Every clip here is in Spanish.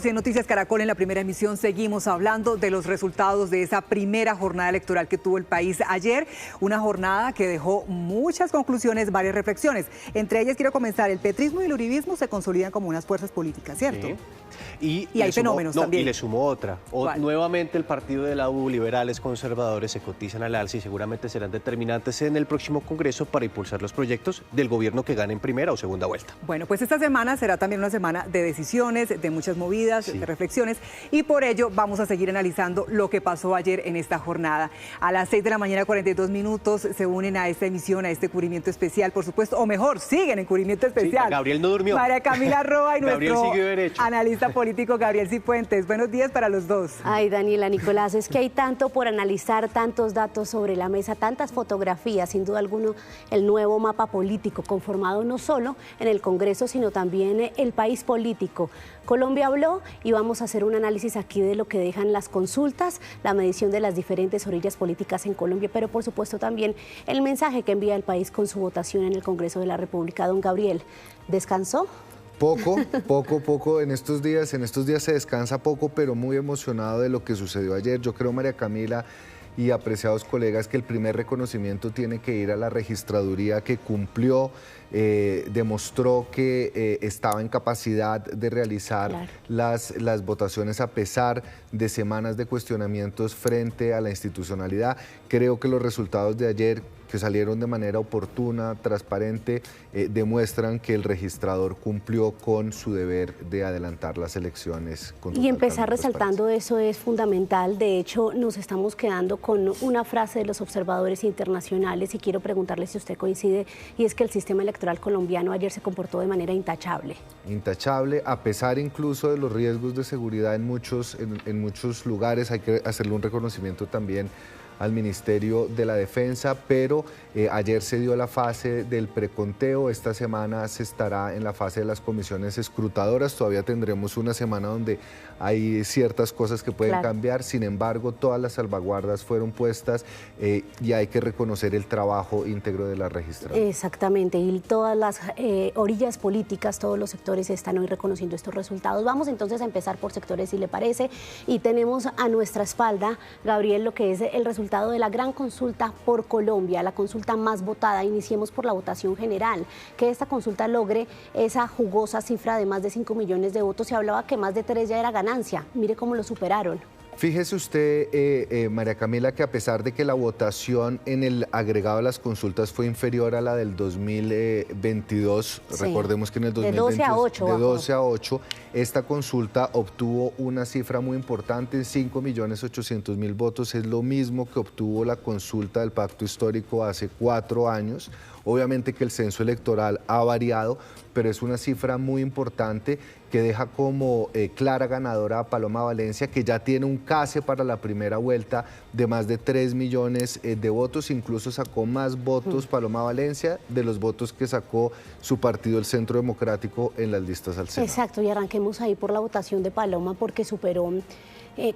En Noticias Caracol, en la primera emisión, seguimos hablando de los resultados de esa primera jornada electoral que tuvo el país ayer. Una jornada que dejó muchas conclusiones, varias reflexiones. Entre ellas quiero comenzar, el petrismo y el uribismo se consolidan como unas fuerzas políticas, ¿cierto? Sí. Y hay fenómenos también. Y le sumó otra. Nuevamente el partido de la U, liberales conservadores, se cotizan al alza y seguramente serán determinantes en el próximo Congreso para impulsar los proyectos del gobierno que gane en primera o segunda vuelta. Bueno, pues esta semana será también una semana de decisiones, de muchas movidas, de reflexiones, y por ello vamos a seguir analizando lo que pasó ayer en esta jornada. A las 6 de la mañana, 42 minutos, se unen a esta emisión, a este cubrimiento especial, por supuesto, o mejor, siguen en cubrimiento especial. Sí, Gabriel no durmió. María Camila Roa y nuestro siguió derecho. Analista político Gabriel Cifuentes. Buenos días para los dos. Ay, Daniela, Nicolás, es que hay tanto por analizar, tantos datos sobre la mesa, tantas fotografías, sin duda alguna, el nuevo mapa político conformado no solo en el Congreso, sino también el país político. Colombia habló y vamos a hacer un análisis aquí de lo que dejan las consultas, la medición de las diferentes orillas políticas en Colombia, pero por supuesto también el mensaje que envía el país con su votación en el Congreso de la República. Don Gabriel, ¿descansó? Poco. En estos días se descansa poco, pero muy emocionado de lo que sucedió ayer. Yo creo, María Camila y apreciados colegas, que el primer reconocimiento tiene que ir a la registraduría, que cumplió, demostró que estaba en capacidad de realizar las votaciones a pesar de semanas de cuestionamientos frente a la institucionalidad. Creo que los resultados de ayer, que salieron de manera oportuna, transparente, demuestran que el registrador cumplió con su deber de adelantar las elecciones. Y empezar resaltando eso es fundamental. De hecho, nos estamos quedando con una frase de los observadores internacionales y quiero preguntarle si usted coincide, y es que el sistema electoral colombiano ayer se comportó de manera intachable. Intachable, a pesar incluso de los riesgos de seguridad en muchos lugares. Hay que hacerle un reconocimiento también al Ministerio de la Defensa, pero ayer se dio la fase del preconteo. Esta semana se estará en la fase de las comisiones escrutadoras. Todavía tendremos una semana donde hay ciertas cosas que pueden cambiar. Sin embargo, todas las salvaguardas fueron puestas y hay que reconocer el trabajo íntegro de la registraduría. Exactamente, y todas las orillas políticas, todos los sectores están hoy reconociendo estos resultados. Vamos entonces a empezar por sectores, si le parece, y tenemos a nuestra espalda, Gabriel, lo que es el resultado de la gran consulta por Colombia, la consulta más votada. Iniciemos por la votación general. Que esta consulta logre esa jugosa cifra de más de 5 millones de votos. Se hablaba que más de 3 ya era ganancia. Mire cómo lo superaron. Fíjese usted, María Camila, que a pesar de que la votación en el agregado de las consultas fue inferior a la del 2022, recordemos que en el 2022 de 12 a 8, esta consulta obtuvo una cifra muy importante, 5.800.000 votos. Es lo mismo que obtuvo la consulta del Pacto Histórico hace 4 años. Obviamente que el censo electoral ha variado, pero es una cifra muy importante que deja como clara ganadora a Paloma Valencia, que ya tiene un case para la primera vuelta de más de 3 millones de votos. Incluso sacó más votos Paloma Valencia de los votos que sacó su partido, el Centro Democrático, en las listas al Senado. Exacto, y arranquemos ahí por la votación de Paloma, porque superó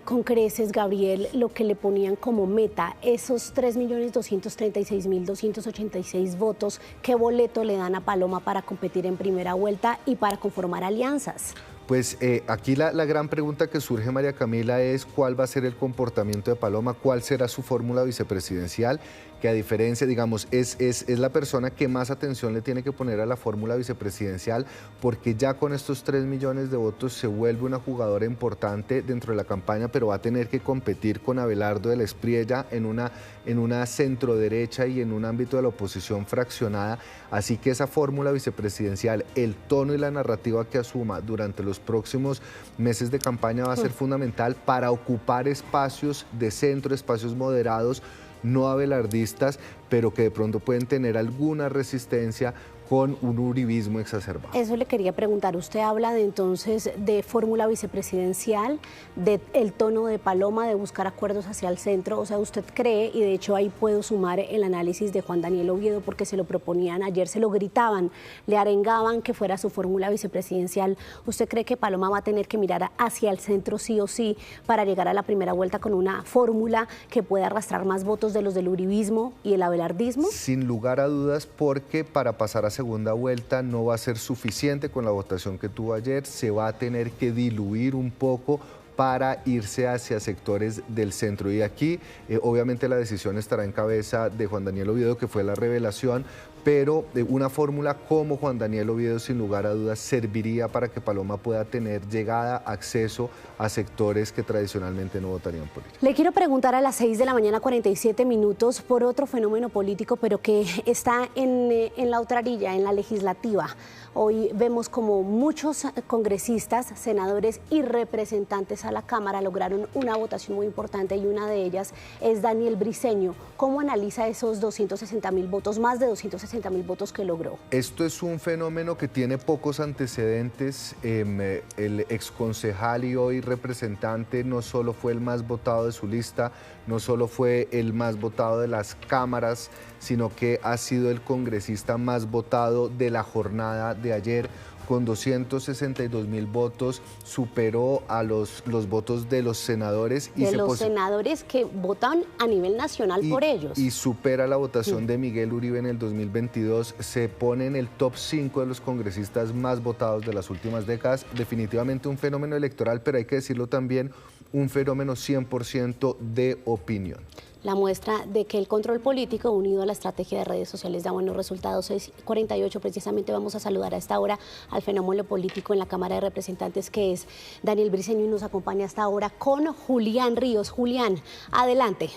con creces, Gabriel, lo que le ponían como meta, esos 3.236.286 votos. ¿Qué boleto le dan a Paloma para competir en primera vuelta y para conformar alianzas? Pues aquí la gran pregunta que surge, María Camila, es cuál va a ser el comportamiento de Paloma, cuál será su fórmula vicepresidencial, que a diferencia, digamos, es la persona que más atención le tiene que poner a la fórmula vicepresidencial, porque ya con estos 3 millones de votos se vuelve una jugadora importante dentro de la campaña, pero va a tener que competir con Abelardo de la Espriella en una centroderecha y en un ámbito de la oposición fraccionada. Así que esa fórmula vicepresidencial, el tono y la narrativa que asuma durante los próximos meses de campaña va a ser fundamental para ocupar espacios de centro, espacios moderados, no abelardistas, pero que de pronto pueden tener alguna resistencia con un uribismo exacerbado. Eso le quería preguntar. Usted habla de entonces de fórmula vicepresidencial, del tono de Paloma, de buscar acuerdos hacia el centro. O sea, usted cree, y de hecho ahí puedo sumar el análisis de Juan Daniel Oviedo, porque se lo proponían ayer, se lo gritaban, le arengaban que fuera su fórmula vicepresidencial. ¿Usted cree que Paloma va a tener que mirar hacia el centro sí o sí para llegar a la primera vuelta con una fórmula que pueda arrastrar más votos de los del uribismo y el abelardismo? Sin lugar a dudas, porque para pasar a segunda vuelta no va a ser suficiente con la votación que tuvo ayer, se va a tener que diluir un poco para irse hacia sectores del centro. Y aquí, obviamente, la decisión estará en cabeza de Juan Daniel Oviedo, que fue la revelación, pero una fórmula como Juan Daniel Oviedo, sin lugar a dudas, serviría para que Paloma pueda tener llegada, acceso a sectores que tradicionalmente no votarían por ella. Le quiero preguntar a las 6 de la mañana, 47 minutos, por otro fenómeno político, pero que está en la otra orilla, en la legislativa. Hoy vemos como muchos congresistas, senadores y representantes a la Cámara lograron una votación muy importante y una de ellas es Daniel Briceño. ¿Cómo analiza esos 260.000 votos, más de 260.000 votos que logró? Esto es un fenómeno que tiene pocos antecedentes. El exconcejal y hoy representante no solo fue el más votado de su lista, no solo fue el más votado de las cámaras, sino que ha sido el congresista más votado de la jornada de ayer. Con 262.000 votos, superó a los votos de los senadores. De los senadores que votan a nivel nacional por ellos. Y supera la votación de Miguel Uribe en el 2022. Se pone en el top 5 de los congresistas más votados de las últimas décadas. Definitivamente un fenómeno electoral, pero hay que decirlo también, un fenómeno 100% de opinión. La muestra de que el control político unido a la estrategia de redes sociales da buenos resultados. 6:48, precisamente vamos a saludar a esta hora al fenómeno político en la Cámara de Representantes, que es Daniel Briceño, y nos acompaña hasta ahora con Julián Ríos. Julián, adelante.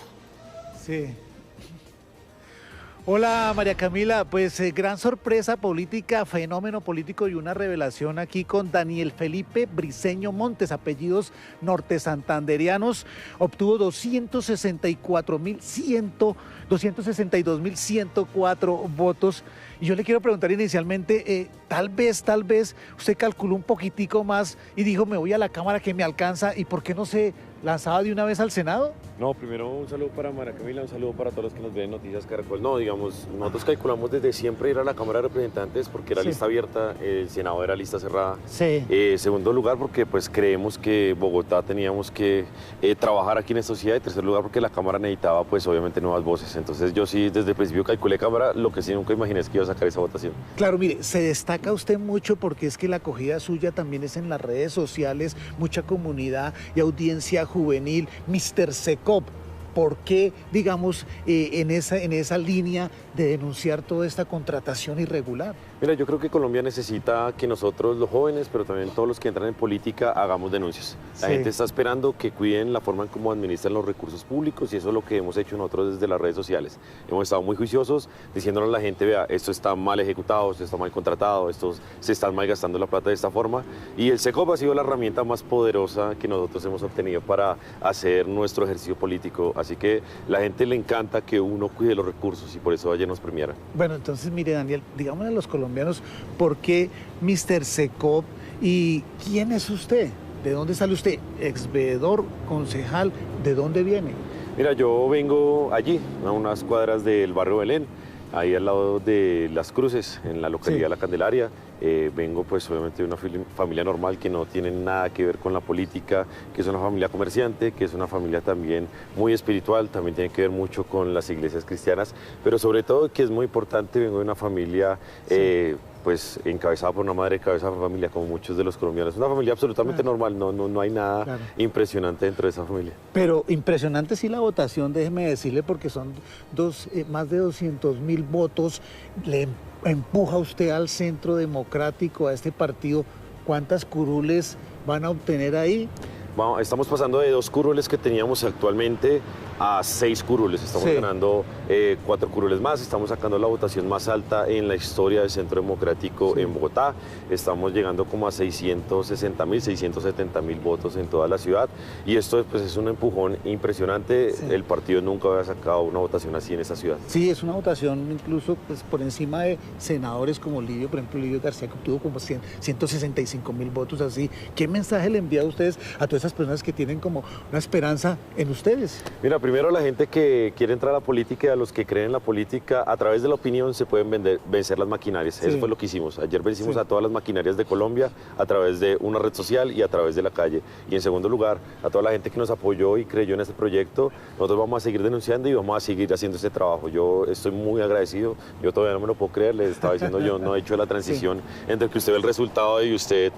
Sí. Hola María Camila, pues gran sorpresa política, fenómeno político y una revelación aquí con Daniel Felipe Briceño Montes, apellidos nortesantanderianos, obtuvo 262.104 votos. Y yo le quiero preguntar inicialmente, tal vez usted calculó un poquitico más y dijo, me voy a la Cámara que me alcanza, ¿y por qué no se lanzaba de una vez al Senado? No, primero un saludo para María Camila, un saludo para todos los que nos ven en Noticias Caracol. No, digamos, nosotros calculamos desde siempre ir a la Cámara de Representantes porque era lista abierta, el Senado era lista cerrada. Sí. Segundo lugar, porque pues creemos que Bogotá teníamos que trabajar aquí en esta ciudad. Y tercer lugar, porque la Cámara necesitaba pues obviamente nuevas voces. Entonces yo sí desde el principio calculé Cámara, lo que sí nunca imaginé es que iba a sacar esa votación. Claro, mire, se destaca usted mucho porque es que la acogida suya también es en las redes sociales, mucha comunidad y audiencia juvenil, Mr. Secop. ¿Por qué, digamos, en esa línea de denunciar toda esta contratación irregular? Mira, yo creo que Colombia necesita que nosotros, los jóvenes, pero también todos los que entran en política, hagamos denuncias. La gente está esperando que cuiden la forma en cómo administran los recursos públicos y eso es lo que hemos hecho nosotros desde las redes sociales. Hemos estado muy juiciosos diciéndole a la gente, vea, esto está mal ejecutado, esto está mal contratado, esto se está malgastando la plata de esta forma. Y el SECOP ha sido la herramienta más poderosa que nosotros hemos obtenido para hacer nuestro ejercicio político. Así que la gente le encanta que uno cuide los recursos y por eso ayer nos premiaron. Bueno, entonces mire Daniel, digámosle a los colombianos, ¿por qué Mr. Secop y quién es usted? ¿De dónde sale usted? Exveedor, concejal, ¿de dónde viene? Mira, yo vengo allí, a unas cuadras del barrio Belén, ahí al lado de Las Cruces, en la localidad de La Candelaria. Vengo pues obviamente de una familia normal que no tiene nada que ver con la política, que es una familia comerciante, que es una familia también muy espiritual, también tiene que ver mucho con las iglesias cristianas, pero sobre todo, que es muy importante, vengo de una familia pues encabezada por una madre cabeza de familia, como muchos de los colombianos. Es una familia absolutamente normal, no hay nada impresionante dentro de esa familia. Pero impresionante sí la votación, déjeme decirle, porque son más de 200.000 votos. Le empuja usted al Centro Democrático, a este partido. ¿Cuántas curules van a obtener ahí? Bueno, estamos pasando de 2 curules que teníamos actualmente a 6 curules. Estamos ganando 4 curules más. Estamos sacando la votación más alta en la historia del Centro Democrático en Bogotá. Estamos llegando como a 660.000, 670.000 votos en toda la ciudad. Y esto pues, es un empujón impresionante. El partido nunca había sacado una votación así en esa ciudad. Sí, es una votación incluso pues, por encima de senadores como Livio, por ejemplo, Livio García, que obtuvo como 165.000 votos así. ¿Qué mensaje le envía a ustedes a todas esas personas que tienen como una esperanza en ustedes? Mira, primero primero, la gente que quiere entrar a la política y a los que creen en la política, a través de la opinión se pueden vencer las maquinarias. Sí. Eso fue lo que hicimos. Ayer vencimos a todas las maquinarias de Colombia a través de una red social y a través de la calle. Y en segundo lugar, a toda la gente que nos apoyó y creyó en este proyecto, nosotros vamos a seguir denunciando y vamos a seguir haciendo este trabajo. Yo estoy muy agradecido, yo todavía no me lo puedo creer, les estaba diciendo, yo no he hecho la transición entre que usted ve el resultado y usted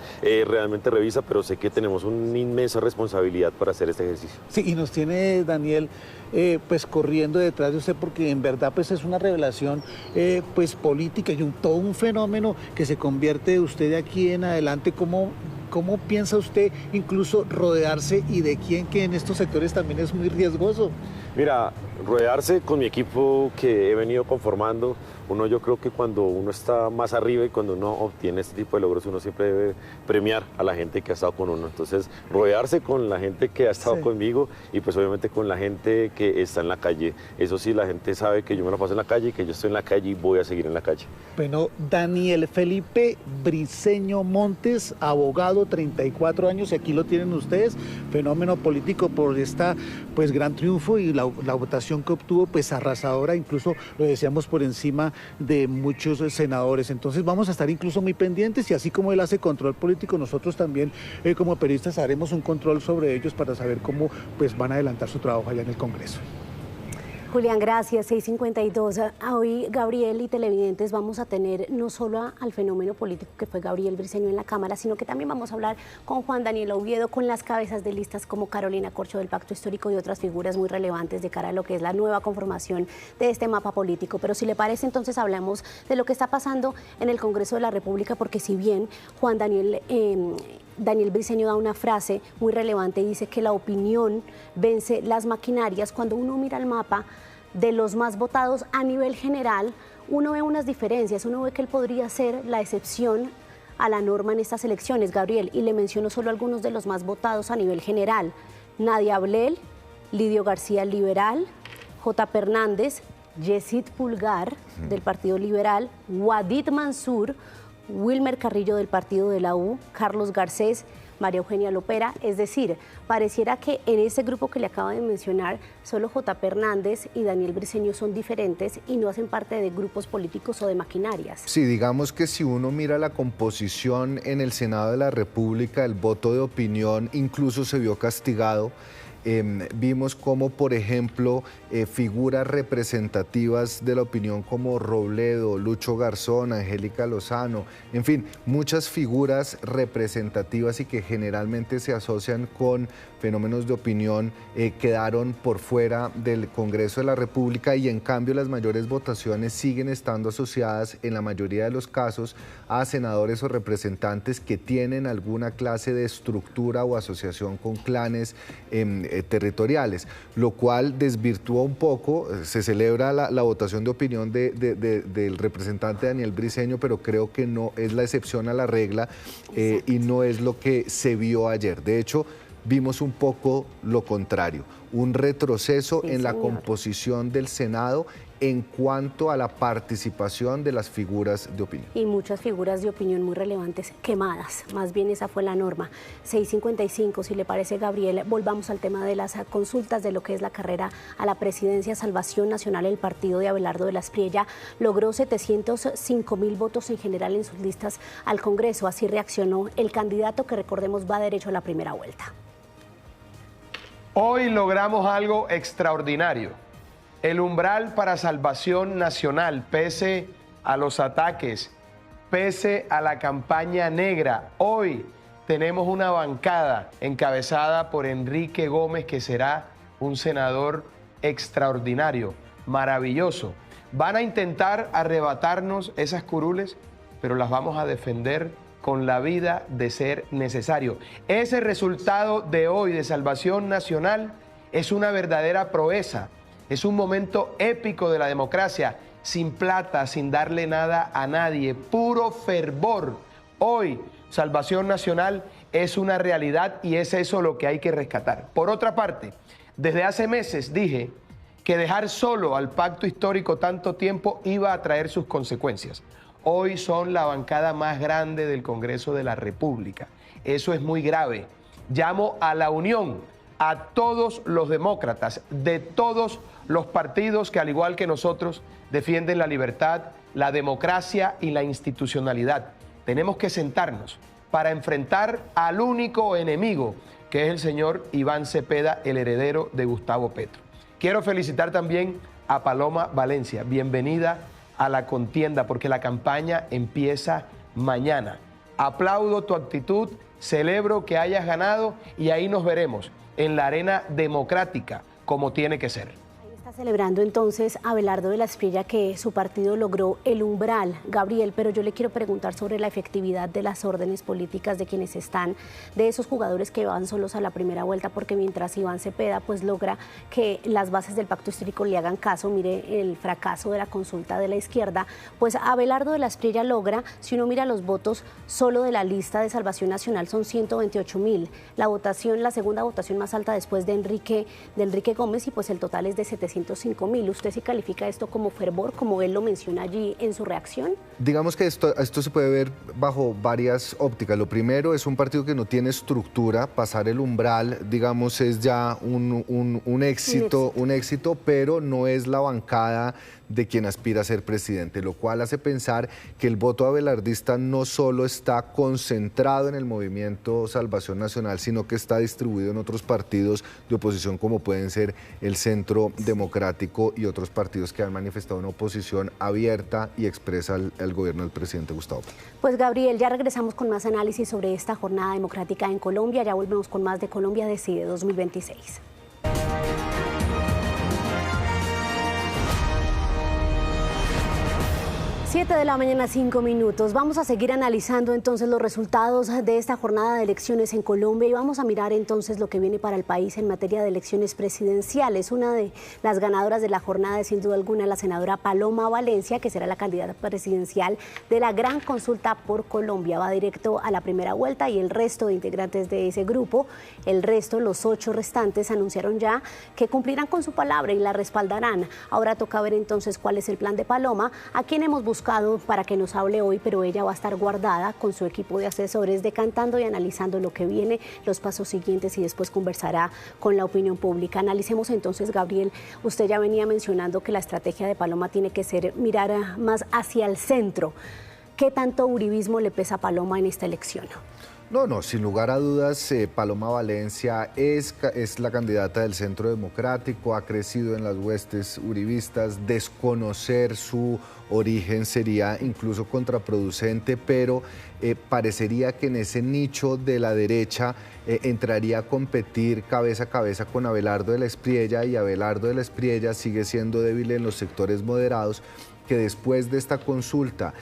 realmente revisa, pero sé que tenemos una inmensa responsabilidad para hacer este ejercicio. Sí, y nos tiene Daniel pues corriendo detrás de usted porque en verdad pues es una revelación pues política y todo un fenómeno que se convierte usted de aquí en adelante. ¿Cómo piensa usted incluso rodearse y de quién, que en estos sectores también es muy riesgoso? Mira, rodearse con mi equipo que he venido conformando, yo creo que cuando uno está más arriba y cuando uno obtiene este tipo de logros, uno siempre debe premiar a la gente que ha estado con uno. Entonces, rodearse con la gente que ha estado conmigo y pues obviamente con la gente que está en la calle. Eso sí, la gente sabe que yo me la paso en la calle y que yo estoy en la calle y voy a seguir en la calle. Bueno, Daniel Felipe Briceño Montes, abogado, 34 años, y aquí lo tienen ustedes, fenómeno político por esta pues gran triunfo y la votación que obtuvo pues arrasadora, incluso lo decíamos por encima de muchos senadores. Entonces vamos a estar incluso muy pendientes y así como él hace control político, nosotros también como periodistas haremos un control sobre ellos para saber cómo pues van a adelantar su trabajo allá en el Congreso. Julián, gracias. 6:52. Hoy, Gabriel y televidentes, vamos a tener no solo al fenómeno político que fue Gabriel Briceño en la Cámara, sino que también vamos a hablar con Juan Daniel Oviedo, con las cabezas de listas como Carolina Corcho del Pacto Histórico y otras figuras muy relevantes de cara a lo que es la nueva conformación de este mapa político. Pero si le parece, entonces hablamos de lo que está pasando en el Congreso de la República, porque si bien Juan Daniel Briceño da una frase muy relevante y dice que la opinión vence las maquinarias, cuando uno mira el mapa de los más votados a nivel general, uno ve unas diferencias, uno ve que él podría ser la excepción a la norma en estas elecciones, Gabriel, y le menciono solo algunos de los más votados a nivel general: Nadia Ablel, Lidio García Liberal, J. Hernández, Yesid Pulgar del Partido Liberal, Wadid Mansur, Wilmer Carrillo del Partido de la U, Carlos Garcés, María Eugenia Lopera. Es decir, pareciera que en ese grupo que le acabo de mencionar, solo J. Hernández y Daniel Briceño son diferentes y no hacen parte de grupos políticos o de maquinarias. Sí, digamos que si uno mira la composición en el Senado de la República, el voto de opinión incluso se vio castigado. Vimos como, por ejemplo, figuras representativas de la opinión como Robledo, Lucho Garzón, Angélica Lozano, en fin, muchas figuras representativas y que generalmente se asocian con fenómenos de opinión, quedaron por fuera del Congreso de la República, y en cambio las mayores votaciones siguen estando asociadas en la mayoría de los casos a senadores o representantes que tienen alguna clase de estructura o asociación con clanes territoriales, lo cual desvirtúa un poco. Se celebra la votación de opinión del representante Daniel Briceño, pero creo que no es la excepción a la regla y no es lo que se vio ayer. De hecho, vimos un poco lo contrario, un retroceso en la composición del Senado en cuanto a la participación de las figuras de opinión. Y muchas figuras de opinión muy relevantes quemadas, más bien esa fue la norma. 6:55, si le parece, Gabriel, volvamos al tema de las consultas de lo que es la carrera a la presidencia. Salvación Nacional, el partido de Abelardo de la Espriella, logró 705.000 votos en general en sus listas al Congreso. Así reaccionó el candidato que, recordemos, va derecho a la primera vuelta. Hoy logramos algo extraordinario. El umbral para Salvación Nacional, pese a los ataques, pese a la campaña negra, hoy tenemos una bancada encabezada por Enrique Gómez, que será un senador extraordinario, maravilloso. Van a intentar arrebatarnos esas curules, pero las vamos a defender con la vida de ser necesario. Ese resultado de hoy de Salvación Nacional es una verdadera proeza. Es un momento épico de la democracia, sin plata, sin darle nada a nadie, puro fervor. Hoy, Salvación Nacional es una realidad y es eso lo que hay que rescatar. Por otra parte, desde hace meses dije que dejar solo al pacto histórico tanto tiempo iba a traer sus consecuencias. Hoy son la bancada más grande del Congreso de la República. Eso es muy grave. Llamo a la unión, a todos los demócratas de todos los partidos que, al igual que nosotros, defienden la libertad, la democracia y la institucionalidad. Tenemos que sentarnos para enfrentar al único enemigo, que es el señor Iván Cepeda, el heredero de Gustavo Petro. Quiero felicitar también a Paloma Valencia. Bienvenida a la contienda, porque la campaña empieza mañana. Aplaudo tu actitud, celebro que hayas ganado y ahí nos veremos en la arena democrática, como tiene que ser. Está celebrando entonces Abelardo de la Espriella que su partido logró el umbral, Gabriel, pero yo le quiero preguntar sobre la efectividad de las órdenes políticas de quienes están, de esos jugadores que van solos a la primera vuelta, porque mientras Iván Cepeda pues logra que las bases del pacto histórico le hagan caso, mire el fracaso de la consulta de la izquierda, pues Abelardo de la Espriella logra, si uno mira los votos solo de la lista de Salvación Nacional son 128.000, la votación, la segunda votación más alta después de Enrique Gómez, y pues el total es de 705.000. ¿Usted sí califica esto como fervor, como él lo menciona allí en su reacción? Digamos que esto se puede ver bajo varias ópticas. Lo primero es un partido que no tiene estructura. Pasar el umbral, digamos, es ya un éxito, pero no es la bancada de quien aspira a ser presidente, lo cual hace pensar que el voto abelardista no solo está concentrado en el movimiento Salvación Nacional, sino que está distribuido en otros partidos de oposición, como pueden ser el Centro Democrático y otros partidos que han manifestado una oposición abierta y expresa al gobierno del presidente Gustavo Petro. Pues Gabriel, ya regresamos con más análisis sobre esta jornada democrática en Colombia. Ya volvemos con más de Colombia Decide 2026. 7 de la mañana, 5 minutos. Vamos a seguir analizando entonces los resultados de esta jornada de elecciones en Colombia y vamos a mirar entonces lo que viene para el país en materia de elecciones presidenciales. Una de las ganadoras de la jornada es sin duda alguna la senadora Paloma Valencia, que será la candidata presidencial de la gran consulta por Colombia. Va directo a la primera vuelta y el resto de integrantes de ese grupo, los 8 restantes, anunciaron ya que cumplirán con su palabra y la respaldarán. Ahora toca ver entonces cuál es el plan de Paloma, a quien hemos buscado para que nos hable hoy, pero ella va a estar guardada con su equipo de asesores, decantando y analizando lo que viene, los pasos siguientes, y después conversará con la opinión pública. Analicemos entonces, Gabriel, usted ya venía mencionando que la estrategia de Paloma tiene que ser mirar más hacia el centro. ¿Qué tanto uribismo le pesa a Paloma en esta elección? No, sin lugar a dudas, Paloma Valencia es la candidata del Centro Democrático, ha crecido en las huestes uribistas. Desconocer su origen sería incluso contraproducente, pero parecería que en ese nicho de la derecha entraría a competir cabeza a cabeza con Abelardo de la Espriella, y Abelardo de la Espriella sigue siendo débil en los sectores moderados, que después de esta consulta,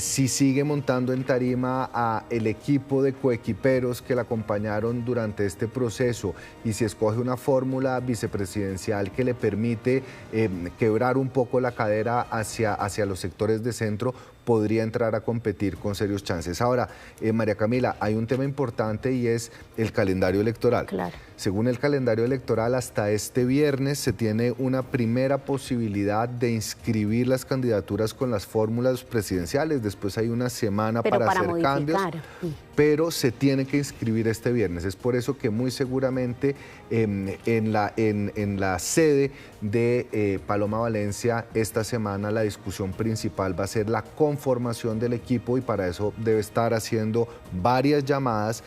si sigue montando en tarima a el equipo de coequiperos que la acompañaron durante este proceso, y si escoge una fórmula vicepresidencial que le permite quebrar un poco la cadera hacia los sectores de centro, podría entrar a competir con serios chances. Ahora, María Camila, hay un tema importante y es el calendario electoral. Claro. Según el calendario electoral, hasta este viernes se tiene una primera posibilidad de inscribir las candidaturas con las fórmulas presidenciales. Después hay una semana para hacer cambios, pero se tiene que inscribir este viernes. Es por eso que muy seguramente en la sede de Paloma Valencia esta semana la discusión principal va a ser la conformación del equipo, y para eso debe estar haciendo varias llamadas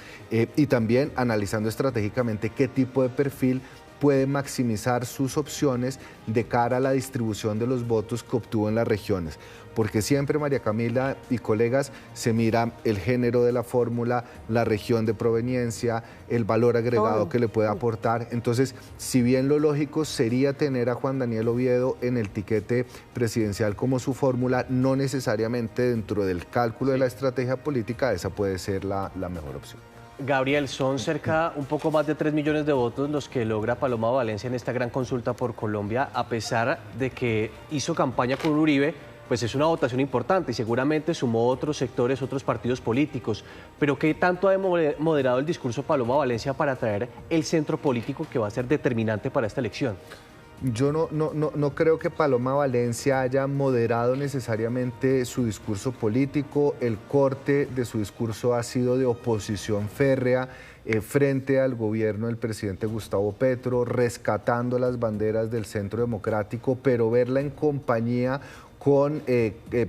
y también analizando estratégicamente qué tipo de perfil puede maximizar sus opciones de cara a la distribución de los votos que obtuvo en las regiones. Porque siempre, María Camila y colegas, se mira el género de la fórmula, la región de proveniencia, el valor agregado que le puede aportar. Entonces, si bien lo lógico sería tener a Juan Daniel Oviedo en el tiquete presidencial como su fórmula, no necesariamente dentro del cálculo de la estrategia política esa puede ser la mejor opción. Gabriel, son cerca un poco más de 3 millones de votos los que logra Paloma Valencia en esta gran consulta por Colombia, a pesar de que hizo campaña con Uribe. Pues es una votación importante y seguramente sumó otros sectores, otros partidos políticos. Pero ¿qué tanto ha moderado el discurso Paloma Valencia para atraer el centro político que va a ser determinante para esta elección? Yo no creo que Paloma Valencia haya moderado necesariamente su discurso político. El corte de su discurso ha sido de oposición férrea. frente al gobierno del presidente Gustavo Petro, rescatando las banderas del Centro Democrático, pero verla en compañía con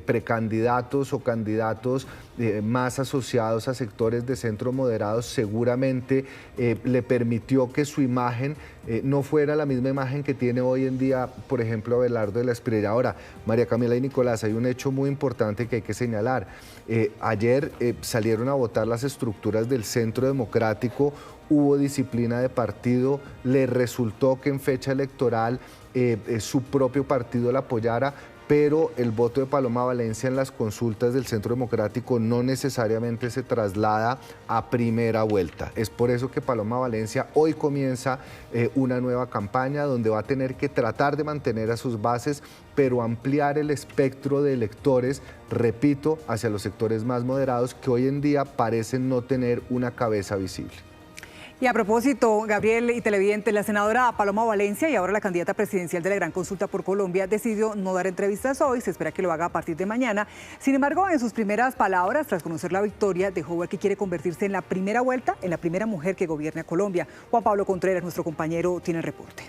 precandidatos o candidatos más asociados a sectores de centro moderados, seguramente le permitió que su imagen no fuera la misma imagen que tiene hoy en día, por ejemplo, Abelardo de la Espriella. Ahora, María Camila y Nicolás, hay un hecho muy importante que hay que señalar. Ayer salieron a votar las estructuras del Centro Democrático, hubo disciplina de partido, le resultó que en fecha electoral su propio partido la apoyara, pero el voto de Paloma Valencia en las consultas del Centro Democrático no necesariamente se traslada a primera vuelta. Es por eso que Paloma Valencia hoy comienza una nueva campaña donde va a tener que tratar de mantener a sus bases, pero ampliar el espectro de electores, repito, hacia los sectores más moderados que hoy en día parecen no tener una cabeza visible. Y a propósito, Gabriel y televidentes, la senadora Paloma Valencia y ahora la candidata presidencial de la Gran Consulta por Colombia decidió no dar entrevistas hoy, se espera que lo haga a partir de mañana. Sin embargo, en sus primeras palabras, tras conocer la victoria, dejó ver que quiere convertirse en la primera vuelta, en la primera mujer que gobierne a Colombia. Juan Pablo Contreras, nuestro compañero, tiene el reporte.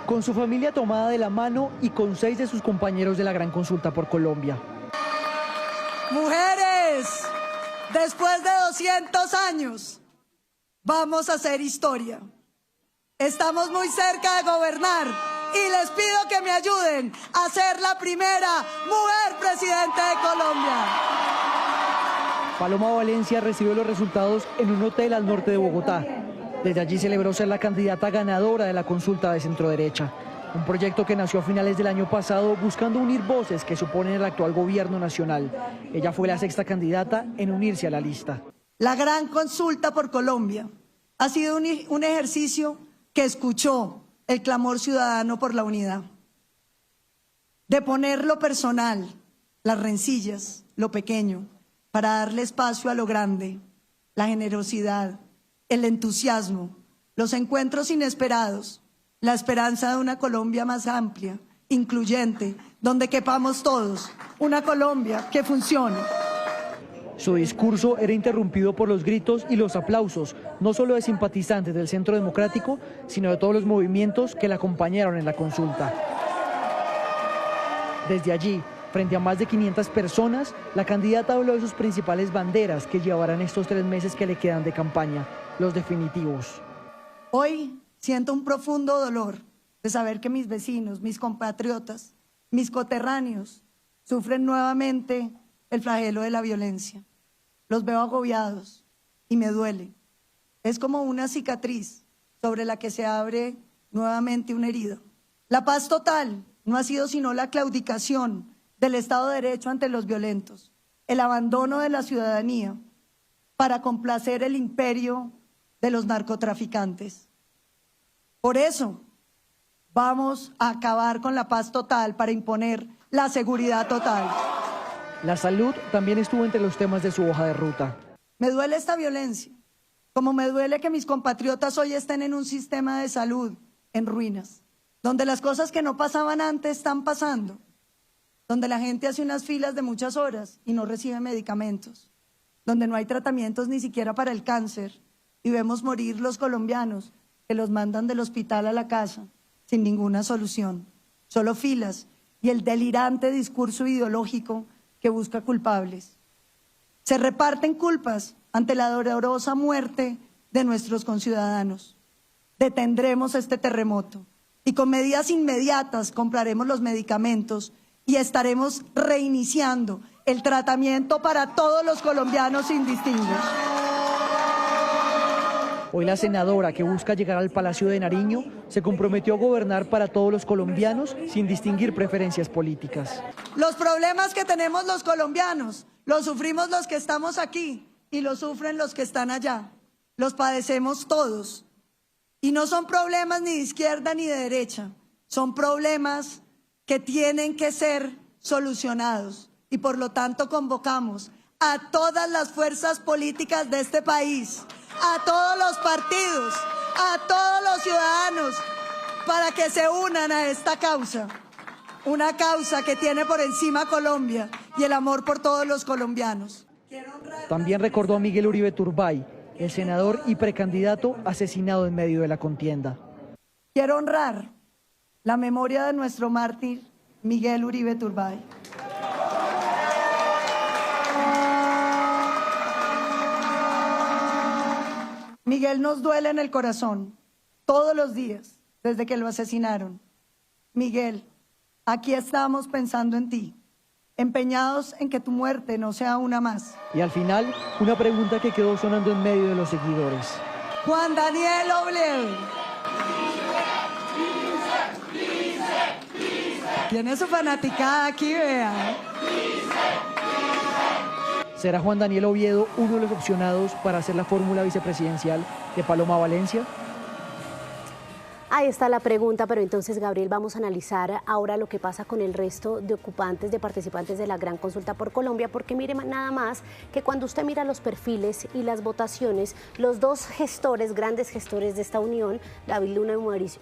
Con su familia tomada de la mano y con 6 de sus compañeros de la Gran Consulta por Colombia. Mujeres, después de 200 años, vamos a hacer historia. Estamos muy cerca de gobernar y les pido que me ayuden a ser la primera mujer presidente de Colombia. Paloma Valencia recibió los resultados en un hotel al norte de Bogotá. Desde allí celebró ser la candidata ganadora de la consulta de centro-derecha. Un proyecto que nació a finales del año pasado buscando unir voces que suponen el actual gobierno nacional. Ella fue la 6ª candidata en unirse a la lista. La Gran Consulta por Colombia ha sido un ejercicio que escuchó el clamor ciudadano por la unidad. De poner lo personal, las rencillas, lo pequeño, para darle espacio a lo grande, la generosidad, el entusiasmo, los encuentros inesperados, la esperanza de una Colombia más amplia, incluyente, donde quepamos todos, una Colombia que funcione. Su discurso era interrumpido por los gritos y los aplausos, no solo de simpatizantes del Centro Democrático, sino de todos los movimientos que la acompañaron en la consulta. Desde allí, frente a más de 500 personas, la candidata habló de sus principales banderas que llevarán estos 3 meses que le quedan de campaña, los definitivos. Hoy siento un profundo dolor de saber que mis vecinos, mis compatriotas, mis coterráneos sufren nuevamente el flagelo de la violencia. Los veo agobiados y me duele. Es como una cicatriz sobre la que se abre nuevamente una herida. La paz total no ha sido sino la claudicación del Estado de Derecho ante los violentos, el abandono de la ciudadanía para complacer el imperio de los narcotraficantes. Por eso vamos a acabar con la paz total para imponer la seguridad total. La salud también estuvo entre los temas de su hoja de ruta. Me duele esta violencia, como me duele que mis compatriotas hoy estén en un sistema de salud en ruinas, donde las cosas que no pasaban antes están pasando, donde la gente hace unas filas de muchas horas y no recibe medicamentos, donde no hay tratamientos ni siquiera para el cáncer y vemos morir los colombianos que los mandan del hospital a la casa sin ninguna solución, solo filas y el delirante discurso ideológico que busca culpables. Se reparten culpas ante la dolorosa muerte de nuestros conciudadanos. Detendremos este terremoto y con medidas inmediatas compraremos los medicamentos y estaremos reiniciando el tratamiento para todos los colombianos sin distingos. Hoy la senadora, que busca llegar al Palacio de Nariño, se comprometió a gobernar para todos los colombianos sin distinguir preferencias políticas. Los problemas que tenemos los colombianos los sufrimos los que estamos aquí y los sufren los que están allá. Los padecemos todos. Y no son problemas ni de izquierda ni de derecha. Son problemas que tienen que ser solucionados. Y por lo tanto convocamos a todas las fuerzas políticas de este país, a todos los partidos, a todos los ciudadanos, para que se unan a esta causa. Una causa que tiene por encima a Colombia y el amor por todos los colombianos. También recordó a Miguel Uribe Turbay, el senador y precandidato asesinado en medio de la contienda. Quiero honrar la memoria de nuestro mártir Miguel Uribe Turbay. Miguel nos duele en el corazón todos los días desde que lo asesinaron. Miguel, aquí estamos pensando en ti, empeñados en que tu muerte no sea una más. Y al final, una pregunta que quedó sonando en medio de los seguidores. Juan Daniel Oviedo. Tiene su fanaticada aquí, vea. ¿Será Juan Daniel Oviedo uno de los opcionados para hacer la fórmula vicepresidencial de Paloma Valencia? Ahí está la pregunta, pero entonces, Gabriel, vamos a analizar ahora lo que pasa con el resto de ocupantes, de participantes de la Gran Consulta por Colombia, porque mire nada más que cuando usted mira los perfiles y las votaciones, los dos gestores, grandes gestores de esta unión, David Luna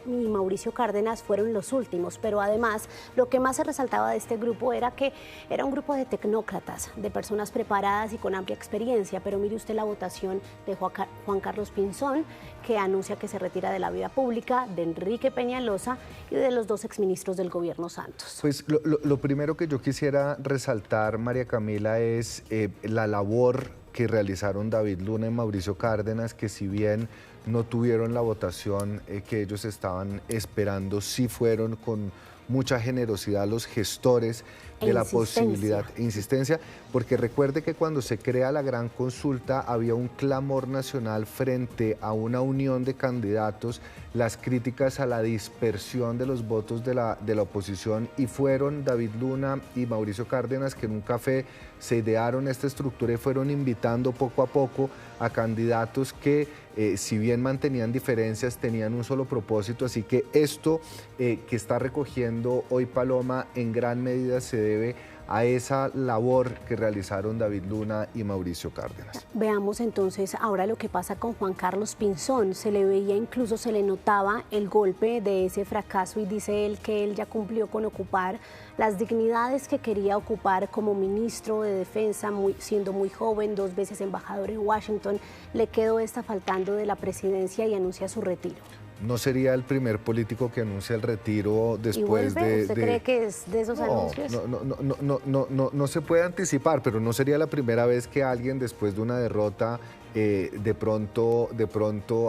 y Mauricio Cárdenas, fueron los últimos, pero además lo que más se resaltaba de este grupo era que era un grupo de tecnócratas, de personas preparadas y con amplia experiencia, pero mire usted la votación de Juan Carlos Pinzón, que anuncia que se retira de la vida pública, de Enrique Peñalosa y de los dos exministros del gobierno Santos. Pues lo primero que yo quisiera resaltar, María Camila, es la labor que realizaron David Luna y Mauricio Cárdenas, que si bien no tuvieron la votación que ellos estaban esperando, sí fueron con mucha generosidad los gestores de la posibilidad e insistencia, porque recuerde que cuando se crea la Gran Consulta había un clamor nacional frente a una unión de candidatos, las críticas a la dispersión de los votos de la oposición, y fueron David Luna y Mauricio Cárdenas que en un café se idearon esta estructura y fueron invitando poco a poco a candidatos que si bien mantenían diferencias, tenían un solo propósito. Así que esto que está recogiendo hoy Paloma en gran medida se debe a esa labor que realizaron David Luna y Mauricio Cárdenas. Veamos entonces ahora lo que pasa con Juan Carlos Pinzón. Se le veía, incluso se le notaba el golpe de ese fracaso, y dice él que él ya cumplió con ocupar las dignidades que quería ocupar como ministro de Defensa, siendo muy joven, 2 veces embajador en Washington. Le quedó esta faltando de la presidencia y anuncia su retiro. No sería el primer político que anuncia el retiro después de... ¿Usted cree que es de esos anuncios? No se puede anticipar, pero no sería la primera vez que alguien después de una derrota de pronto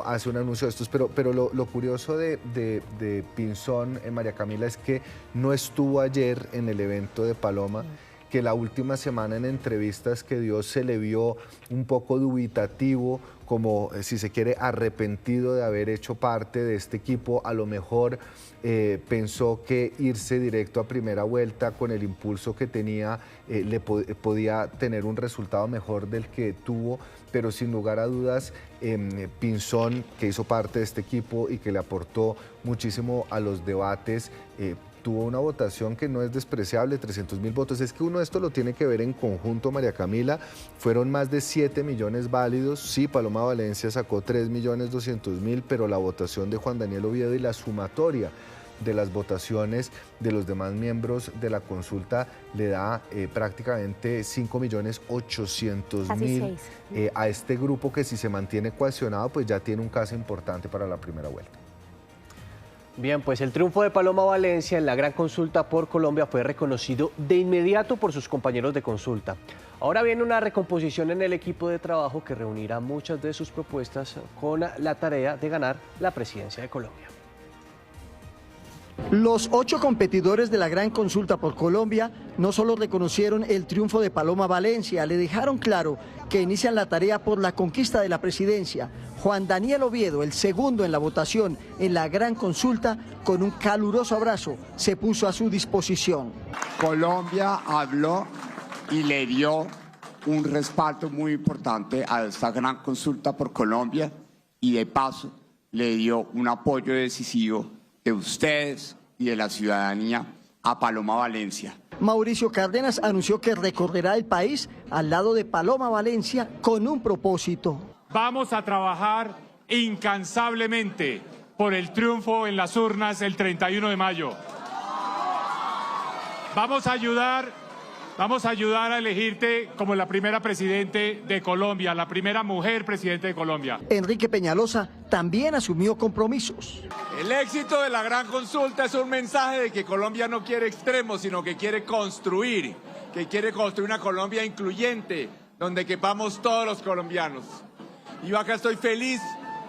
hace un anuncio de estos. Pero lo curioso de Pinzón, María Camila, es que no estuvo ayer en el evento de Paloma, que la última semana en entrevistas que dio se le vio un poco dubitativo, como si se quiere arrepentido de haber hecho parte de este equipo. A lo mejor pensó que irse directo a primera vuelta con el impulso que tenía podía tener un resultado mejor del que tuvo, pero sin lugar a dudas Pinzón, que hizo parte de este equipo y que le aportó muchísimo a los debates, tuvo una votación que no es despreciable, 300.000 votos. Es que uno esto lo tiene que ver en conjunto, María Camila. Fueron más de 7 millones válidos. Sí, Paloma Valencia sacó 3.200.000, pero la votación de Juan Daniel Oviedo y la sumatoria de las votaciones de los demás miembros de la consulta le da prácticamente 5.800.000 a este grupo, que si se mantiene cohesionado pues ya tiene un caso importante para la primera vuelta. Bien, pues el triunfo de Paloma Valencia en la Gran Consulta por Colombia fue reconocido de inmediato por sus compañeros de consulta. Ahora viene una recomposición en el equipo de trabajo que reunirá muchas de sus propuestas con la tarea de ganar la presidencia de Colombia. Los 8 competidores de la Gran Consulta por Colombia no solo reconocieron el triunfo de Paloma Valencia, le dejaron claro que inician la tarea por la conquista de la presidencia. Juan Daniel Oviedo, el segundo en la votación en la Gran Consulta, con un caluroso abrazo, se puso a su disposición. Colombia habló y le dio un respaldo muy importante a esta Gran Consulta por Colombia, y de paso le dio un apoyo decisivo de ustedes y de la ciudadanía a Paloma Valencia. Mauricio Cárdenas anunció que recorrerá el país al lado de Paloma Valencia con un propósito. Vamos a trabajar incansablemente por el triunfo en las urnas el 31 de mayo. Vamos a ayudar Vamos a ayudar a elegirte como la primera presidente de Colombia, la primera mujer presidente de Colombia. Enrique Peñalosa también asumió compromisos. El éxito de la gran consulta es un mensaje de que Colombia no quiere extremos, sino que quiere construir una Colombia incluyente, donde quepamos todos los colombianos. Y yo acá estoy feliz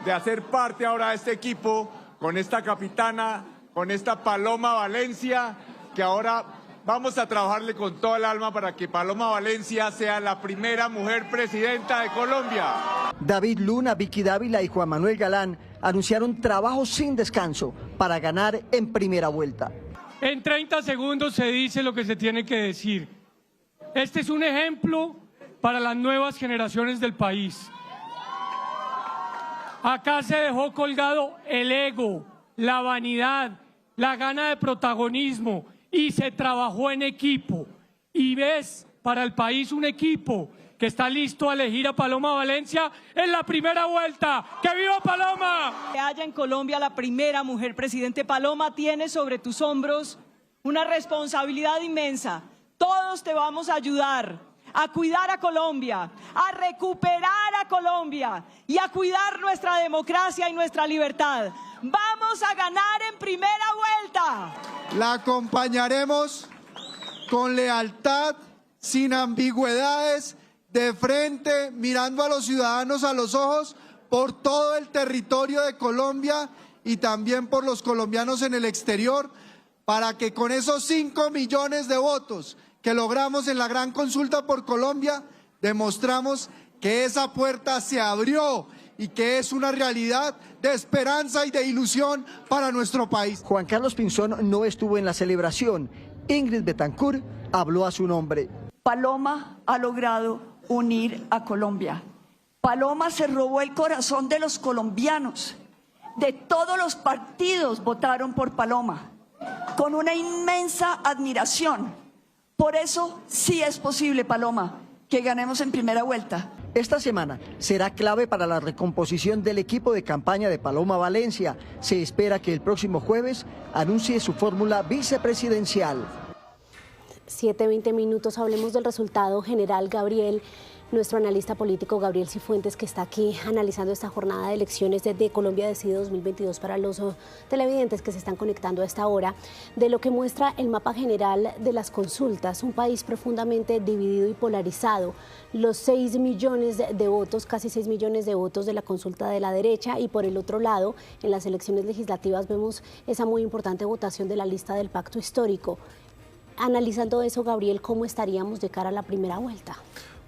de hacer parte ahora de este equipo, con esta capitana, con esta Paloma Valencia, que ahora vamos a trabajarle con todo el alma para que Paloma Valencia sea la primera mujer presidenta de Colombia. David Luna, Vicky Dávila y Juan Manuel Galán anunciaron trabajo sin descanso para ganar en primera vuelta. En 30 segundos se dice lo que se tiene que decir. Este es un ejemplo para las nuevas generaciones del país. Acá se dejó colgado el ego, la vanidad, la gana de protagonismo, y se trabajó en equipo. Y ves para el país un equipo que está listo a elegir a Paloma Valencia en la primera vuelta. ¡Que viva Paloma! Que haya en Colombia la primera mujer presidente. Paloma, tienes sobre tus hombros una responsabilidad inmensa. Todos te vamos a ayudar a cuidar a Colombia, a recuperar a Colombia y a cuidar nuestra democracia y nuestra libertad. ¡Vamos a ganar en primera vuelta! La acompañaremos con lealtad, sin ambigüedades, de frente, mirando a los ciudadanos a los ojos, por todo el territorio de Colombia y también por los colombianos en el exterior, para que con esos 5 millones de votos que logramos en la gran consulta por Colombia, demostramos que esa puerta se abrió y que es una realidad de esperanza y de ilusión para nuestro país. Juan Carlos Pinzón no estuvo en la celebración. Ingrid Betancourt habló a su nombre. Paloma ha logrado unir a Colombia. Paloma se robó el corazón de los colombianos. De todos los partidos votaron por Paloma, con una inmensa admiración. Por eso sí es posible, Paloma, que ganemos en primera vuelta. Esta semana será clave para la recomposición del equipo de campaña de Paloma Valencia. Se espera que el próximo jueves anuncie su fórmula vicepresidencial. 7:20 minutos, hablemos del resultado general, Gabriel. Nuestro analista político Gabriel Cifuentes, que está aquí analizando esta jornada de elecciones de Colombia Decide 2022 para los televidentes que se están conectando a esta hora, de lo que muestra el mapa general de las consultas, un país profundamente dividido y polarizado. Los 6 millones de votos, casi 6 millones de votos de la consulta de la derecha, y por el otro lado, en las elecciones legislativas vemos esa muy importante votación de la lista del pacto histórico. Analizando eso, Gabriel, ¿cómo estaríamos de cara a la primera vuelta?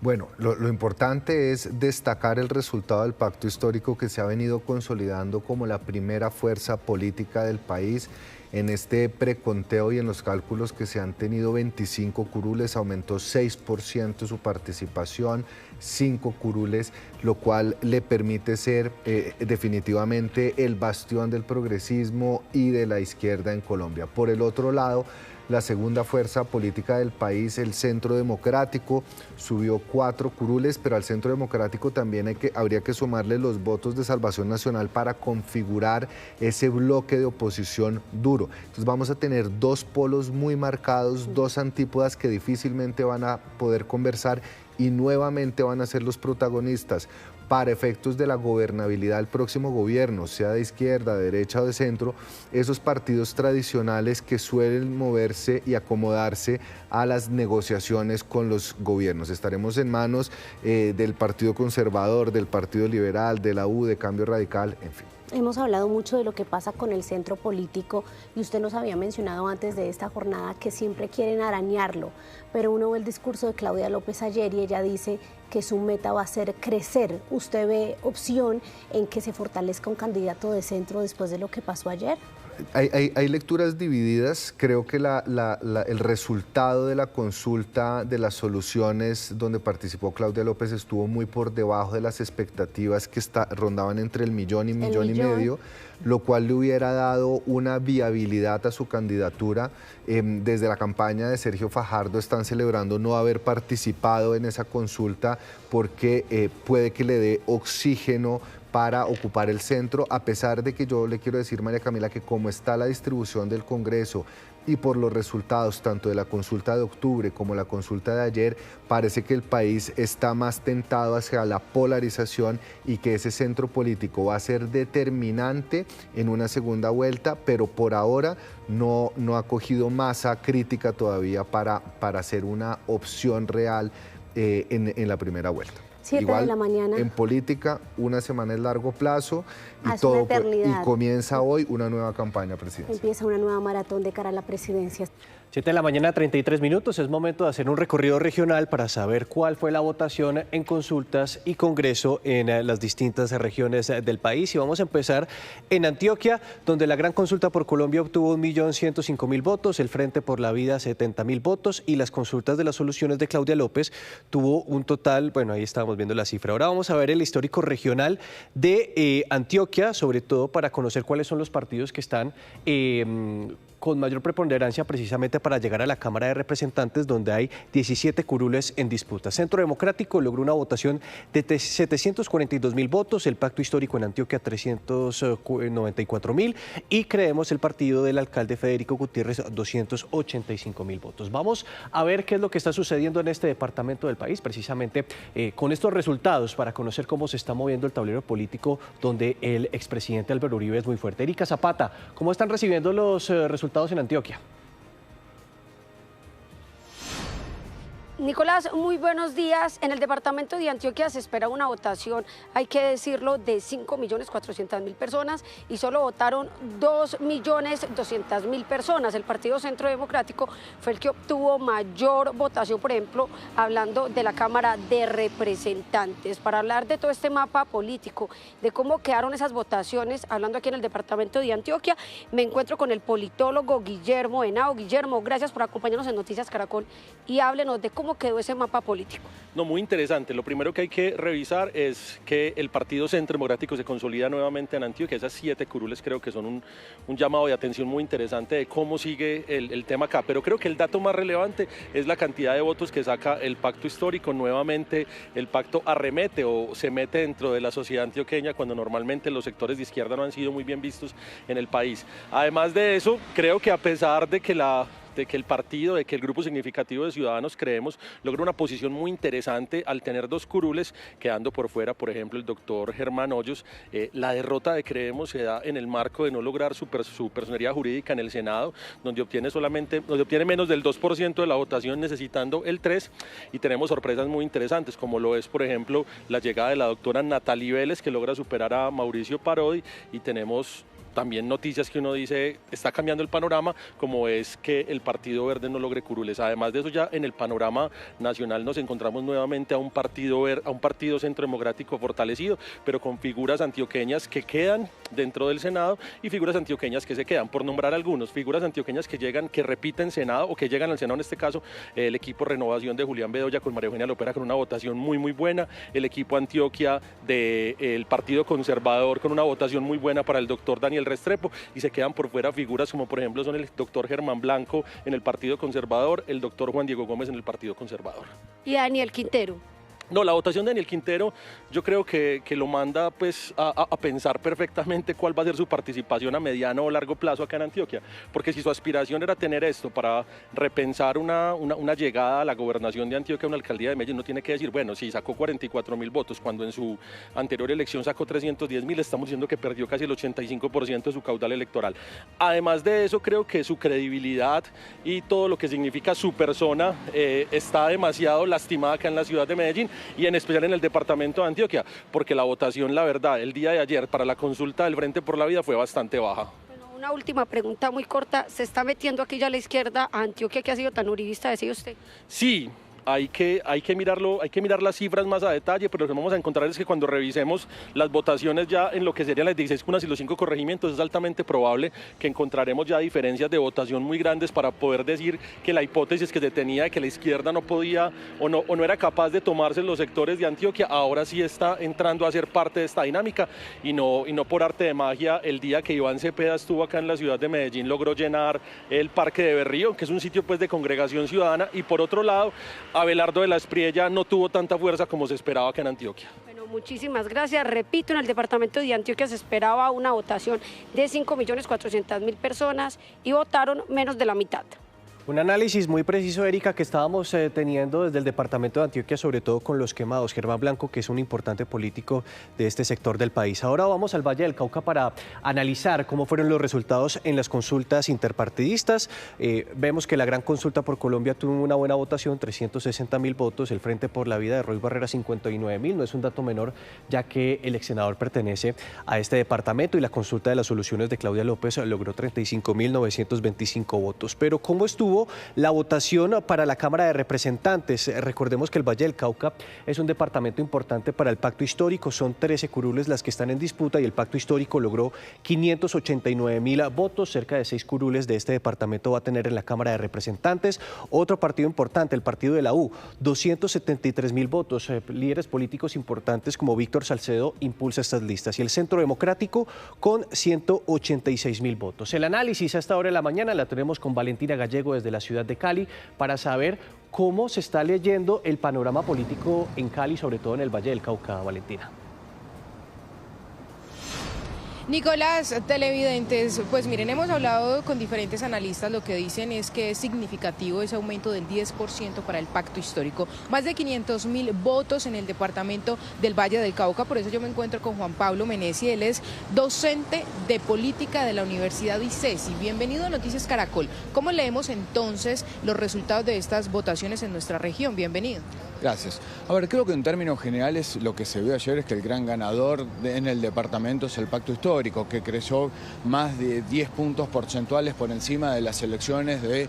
Bueno, lo importante es destacar el resultado del pacto histórico, que se ha venido consolidando como la primera fuerza política del país. En este preconteo y en los cálculos que se han tenido, 25 curules, aumentó 6% su participación, 5 curules, lo cual le permite ser definitivamente el bastión del progresismo y de la izquierda en Colombia. Por el otro lado, la segunda fuerza política del país, el Centro Democrático, subió 4 curules, pero al Centro Democrático también habría que sumarle los votos de Salvación Nacional para configurar ese bloque de oposición duro. Entonces vamos a tener 2 polos muy marcados, 2 antípodas que difícilmente van a poder conversar y nuevamente van a ser los protagonistas. Para efectos de la gobernabilidad del próximo gobierno, sea de izquierda, de derecha o de centro, esos partidos tradicionales que suelen moverse y acomodarse a las negociaciones con los gobiernos. Estaremos en manos del Partido Conservador, del Partido Liberal, de la U, de Cambio Radical, en fin. Hemos hablado mucho de lo que pasa con el centro político y usted nos había mencionado antes de esta jornada que siempre quieren arañarlo, pero uno ve el discurso de Claudia López ayer y ella dice que su meta va a ser crecer. ¿Usted ve opción en que se fortalezca un candidato de centro después de lo que pasó ayer? Hay lecturas divididas. Creo que el resultado de la consulta de las soluciones donde participó Claudia López estuvo muy por debajo de las expectativas que rondaban entre el millón y medio, lo cual le hubiera dado una viabilidad a su candidatura. Desde la campaña de Sergio Fajardo están celebrando no haber participado en esa consulta porque puede que le dé oxígeno para ocupar el centro, a pesar de que yo le quiero decir, María Camila, que como está la distribución del Congreso y por los resultados tanto de la consulta de octubre como la consulta de ayer, parece que el país está más tentado hacia la polarización y que ese centro político va a ser determinante en una segunda vuelta, pero por ahora no ha cogido masa crítica todavía para ser una opción real en la primera vuelta. 7 Igual, de la mañana. En política, una semana es largo plazo y, Es una eternidad. y comienza hoy una nueva campaña presidencial. Empieza una nueva maratón de cara a la presidencia. 7 de la mañana, 33 minutos. Es momento de hacer un recorrido regional para saber cuál fue la votación en consultas y congreso en las distintas regiones del país. Y vamos a empezar en Antioquia, donde la Gran Consulta por Colombia obtuvo 1.105.000 votos, el Frente por la Vida 70.000 votos y las consultas de las soluciones de Claudia López tuvo un total, bueno, ahí estábamos viendo la cifra. Ahora vamos a ver el histórico regional de Antioquia, sobre todo para conocer cuáles son los partidos que están con mayor preponderancia precisamente para llegar a la Cámara de Representantes, donde hay 17 curules en disputa. Centro Democrático logró una votación de 742.000 votos, el Pacto Histórico en Antioquia 394.000 y Creemos el partido del alcalde Federico Gutiérrez 285.000 votos. Vamos a ver qué es lo que está sucediendo en este departamento del país, precisamente con estos resultados para conocer cómo se está moviendo el tablero político, donde el expresidente Álvaro Uribe es muy fuerte. Erika Zapata, ¿cómo están recibiendo los resultados en Antioquia? Nicolás, muy buenos días. En el departamento de Antioquia se espera una votación, hay que decirlo, de 5.400.000 personas y solo votaron 2.200.000 personas. El Partido Centro Democrático fue el que obtuvo mayor votación, por ejemplo, hablando de la Cámara de Representantes. Para hablar de todo este mapa político, de cómo quedaron esas votaciones, hablando aquí en el departamento de Antioquia, me encuentro con el politólogo Guillermo Henao. Guillermo, gracias por acompañarnos en Noticias Caracol y háblenos de cómo quedó ese mapa político. No, muy interesante. Lo primero que hay que revisar es que el Partido Centro Democrático se consolida nuevamente en Antioquia. Esas 7 curules creo que son un llamado de atención muy interesante de cómo sigue el tema acá. Pero creo que el dato más relevante es la cantidad de votos que saca el Pacto Histórico. Nuevamente el pacto arremete o se mete dentro de la sociedad antioqueña cuando normalmente los sectores de izquierda no han sido muy bien vistos en el país. Además de eso, creo que a pesar de que el partido, de que el grupo significativo de ciudadanos Creemos logra una posición muy interesante al tener 2 curules, quedando por fuera, por ejemplo, el doctor Germán Hoyos. La derrota de Creemos se da en el marco de no lograr su personería jurídica en el Senado, donde obtiene menos del 2% de la votación, necesitando el 3%, y tenemos sorpresas muy interesantes, como lo es, por ejemplo, la llegada de la doctora Natalie Vélez, que logra superar a Mauricio Parodi, y tenemos también noticias que uno dice está cambiando el panorama, como es que el Partido Verde no logre curules. Además de eso, ya en el panorama nacional nos encontramos nuevamente a un partido Centro Democrático fortalecido, pero con figuras antioqueñas que quedan dentro del Senado y figuras antioqueñas que se quedan, por nombrar algunos, figuras antioqueñas que repiten Senado o que llegan al Senado, en este caso el equipo Renovación de Julián Bedoya con María Eugenia Lopera con una votación muy buena, el equipo Antioquia del Partido Conservador con una votación muy buena para el doctor Daniel Restrepo, y se quedan por fuera figuras como por ejemplo son el doctor Germán Blanco en el Partido Conservador, el doctor Juan Diego Gómez en el Partido Conservador. Y Daniel Quintero. No, la votación de Daniel Quintero yo creo que lo manda pues a pensar perfectamente cuál va a ser su participación a mediano o largo plazo acá en Antioquia, porque si su aspiración era tener esto para repensar una llegada a la gobernación de Antioquia, una alcaldía de Medellín, no tiene que decir, bueno, si sacó 44.000 votos, cuando en su anterior elección sacó 310.000, estamos diciendo que perdió casi el 85% de su caudal electoral. Además de eso, creo que su credibilidad y todo lo que significa su persona está demasiado lastimada acá en la ciudad de Medellín, y en especial en el departamento de Antioquia, porque la votación, la verdad, el día de ayer para la consulta del Frente por la Vida fue bastante baja. Bueno, una última pregunta muy corta, ¿se está metiendo aquí ya a la izquierda a Antioquia, que ha sido tan uribista, decía usted? Sí. Hay que mirar las cifras más a detalle, pero lo que vamos a encontrar es que cuando revisemos las votaciones ya en lo que serían las 16 comunas y los 5 corregimientos, es altamente probable que encontraremos ya diferencias de votación muy grandes para poder decir que la hipótesis que se tenía de que la izquierda no podía o no era capaz de tomarse los sectores de Antioquia, ahora sí está entrando a ser parte de esta dinámica, y no por arte de magia. El día que Iván Cepeda estuvo acá en la ciudad de Medellín logró llenar el Parque de Berrío, que es un sitio pues de congregación ciudadana, y por otro lado Abelardo de la Espriella no tuvo tanta fuerza como se esperaba acá en Antioquia. Bueno, Muchísimas gracias. Repito, en el departamento de Antioquia se esperaba una votación de 5.400.000 personas y votaron menos de la mitad. Un análisis muy preciso, Erika, que estábamos teniendo desde el departamento de Antioquia, sobre todo con los quemados. Germán Blanco, que es un importante político de este sector del país. Ahora vamos al Valle del Cauca para analizar cómo fueron los resultados en las consultas interpartidistas. Vemos que la gran consulta por Colombia tuvo una buena votación, 360.000 votos. El Frente por la Vida de Roy Barreras, 59.000. No es un dato menor, ya que el ex senador pertenece a este departamento, y la consulta de las soluciones de Claudia López logró 35.925 votos. Pero ¿cómo estuvo la votación para la Cámara de Representantes? Recordemos que el Valle del Cauca es un departamento importante para el pacto histórico. Son 13 curules las que están en disputa y el pacto histórico logró 589.000 votos. Cerca de 6 curules de este departamento va a tener en la Cámara de Representantes. Otro partido importante, el partido de la U, 273.000 votos. Líderes políticos importantes como Víctor Salcedo impulsa estas listas. Y el Centro Democrático con 186.000 votos. El análisis a esta hora de la mañana la tenemos con Valentina Gallego desde la ciudad de Cali para saber cómo se está leyendo el panorama político en Cali, sobre todo en el Valle del Cauca. Valentina. Nicolás, televidentes, pues miren, hemos hablado con diferentes analistas, lo que dicen es que es significativo ese aumento del 10% para el pacto histórico, más de 500.000 votos en el departamento del Valle del Cauca. Por eso yo me encuentro con Juan Pablo Menesi, él es docente de política de la Universidad ICESI. Bienvenido a Noticias Caracol. ¿Cómo leemos entonces los resultados de estas votaciones en nuestra región? Bienvenido. Gracias. A ver, creo que en términos generales lo que se vio ayer es que el gran ganador en el departamento es el pacto histórico, que creció más de 10 puntos porcentuales por encima de las elecciones de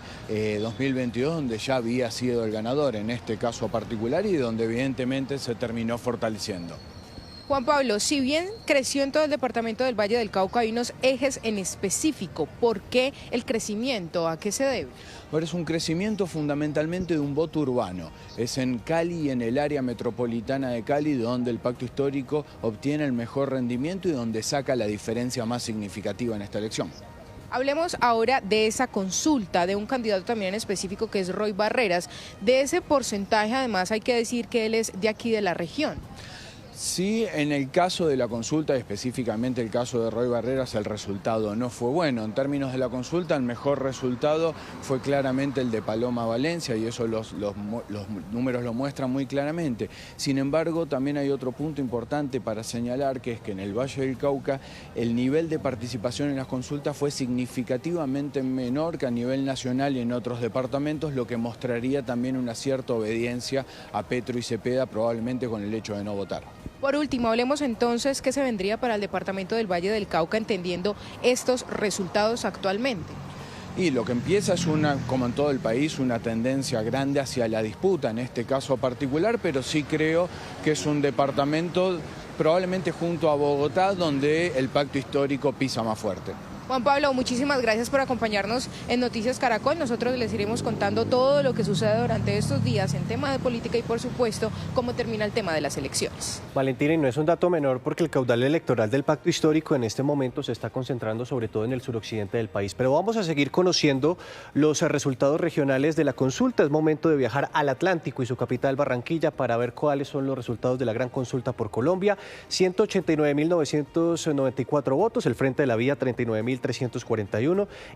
2022, donde ya había sido el ganador en este caso particular y donde evidentemente se terminó fortaleciendo. Juan Pablo, si bien creció en todo el departamento del Valle del Cauca, hay unos ejes en específico. ¿Por qué el crecimiento? ¿A qué se debe? Bueno, es un crecimiento fundamentalmente de un voto urbano. Es en Cali y en el área metropolitana de Cali donde el pacto histórico obtiene el mejor rendimiento y donde saca la diferencia más significativa en esta elección. Hablemos ahora de esa consulta, de un candidato también en específico que es Roy Barreras. De ese porcentaje, además, hay que decir que él es de aquí de la región. Sí, en el caso de la consulta, específicamente el caso de Roy Barreras, el resultado no fue bueno. En términos de la consulta, el mejor resultado fue claramente el de Paloma Valencia y eso los números lo muestran muy claramente. Sin embargo, también hay otro punto importante para señalar, que es que en el Valle del Cauca el nivel de participación en las consultas fue significativamente menor que a nivel nacional y en otros departamentos, lo que mostraría también una cierta obediencia a Petro y Cepeda, probablemente con el hecho de no votar. Por último, hablemos entonces qué se vendría para el departamento del Valle del Cauca, entendiendo estos resultados actualmente. Y lo que empieza es como en todo el país, una tendencia grande hacia la disputa, en este caso particular, pero sí creo que es un departamento probablemente junto a Bogotá donde el pacto histórico pisa más fuerte. Juan Pablo, muchísimas gracias por acompañarnos en Noticias Caracol. Nosotros les iremos contando todo lo que sucede durante estos días en tema de política y, por supuesto, cómo termina el tema de las elecciones. Valentina, y no es un dato menor porque el caudal electoral del pacto histórico en este momento se está concentrando sobre todo en el suroccidente del país. Pero vamos a seguir conociendo los resultados regionales de la consulta. Es momento de viajar al Atlántico y su capital, Barranquilla, para ver cuáles son los resultados de la gran consulta por Colombia. 189.994 votos, el Frente de la Vida 39.341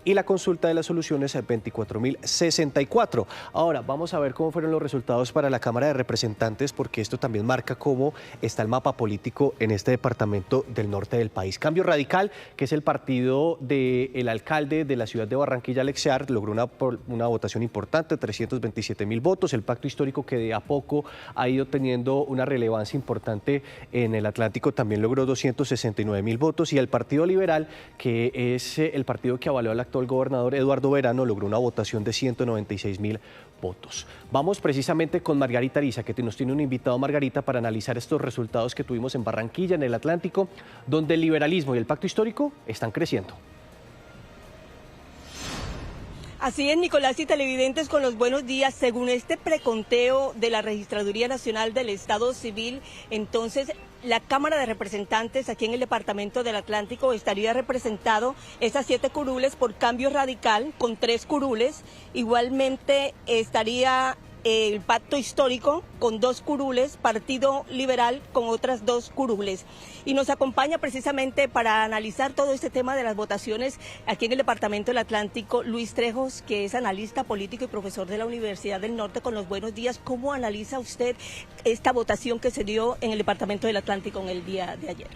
y la consulta de las soluciones 24.064. Ahora vamos a ver cómo fueron los resultados para la Cámara de Representantes, porque esto también marca cómo está el mapa político en este departamento del norte del país. Cambio Radical, que es el partido del alcalde de la ciudad de Barranquilla, Alex Sear, logró una votación importante, 327.000 votos. El pacto histórico, que de a poco ha ido teniendo una relevancia importante en el Atlántico, también logró 269.000 votos. Y el Partido Liberal, que es el partido que avaló al actual gobernador Eduardo Verano, logró una votación de 196.000 votos. Vamos precisamente con Margarita Ariza, que nos tiene un invitado, Margarita, para analizar estos resultados que tuvimos en Barranquilla, en el Atlántico, donde el liberalismo y el pacto histórico están creciendo. Así es, Nicolás y televidentes, con los buenos días. Según este preconteo de la Registraduría Nacional del Estado Civil, entonces la Cámara de Representantes aquí en el Departamento del Atlántico estaría representado esas 7 curules por Cambio Radical con 3 curules. Igualmente estaría el Pacto Histórico con 2 curules, Partido Liberal con otras 2 curules. Y nos acompaña precisamente para analizar todo este tema de las votaciones aquí en el Departamento del Atlántico, Luis Trejos, que es analista político y profesor de la Universidad del Norte. Con los buenos días, ¿cómo analiza usted esta votación que se dio en el Departamento del Atlántico en el día de ayer?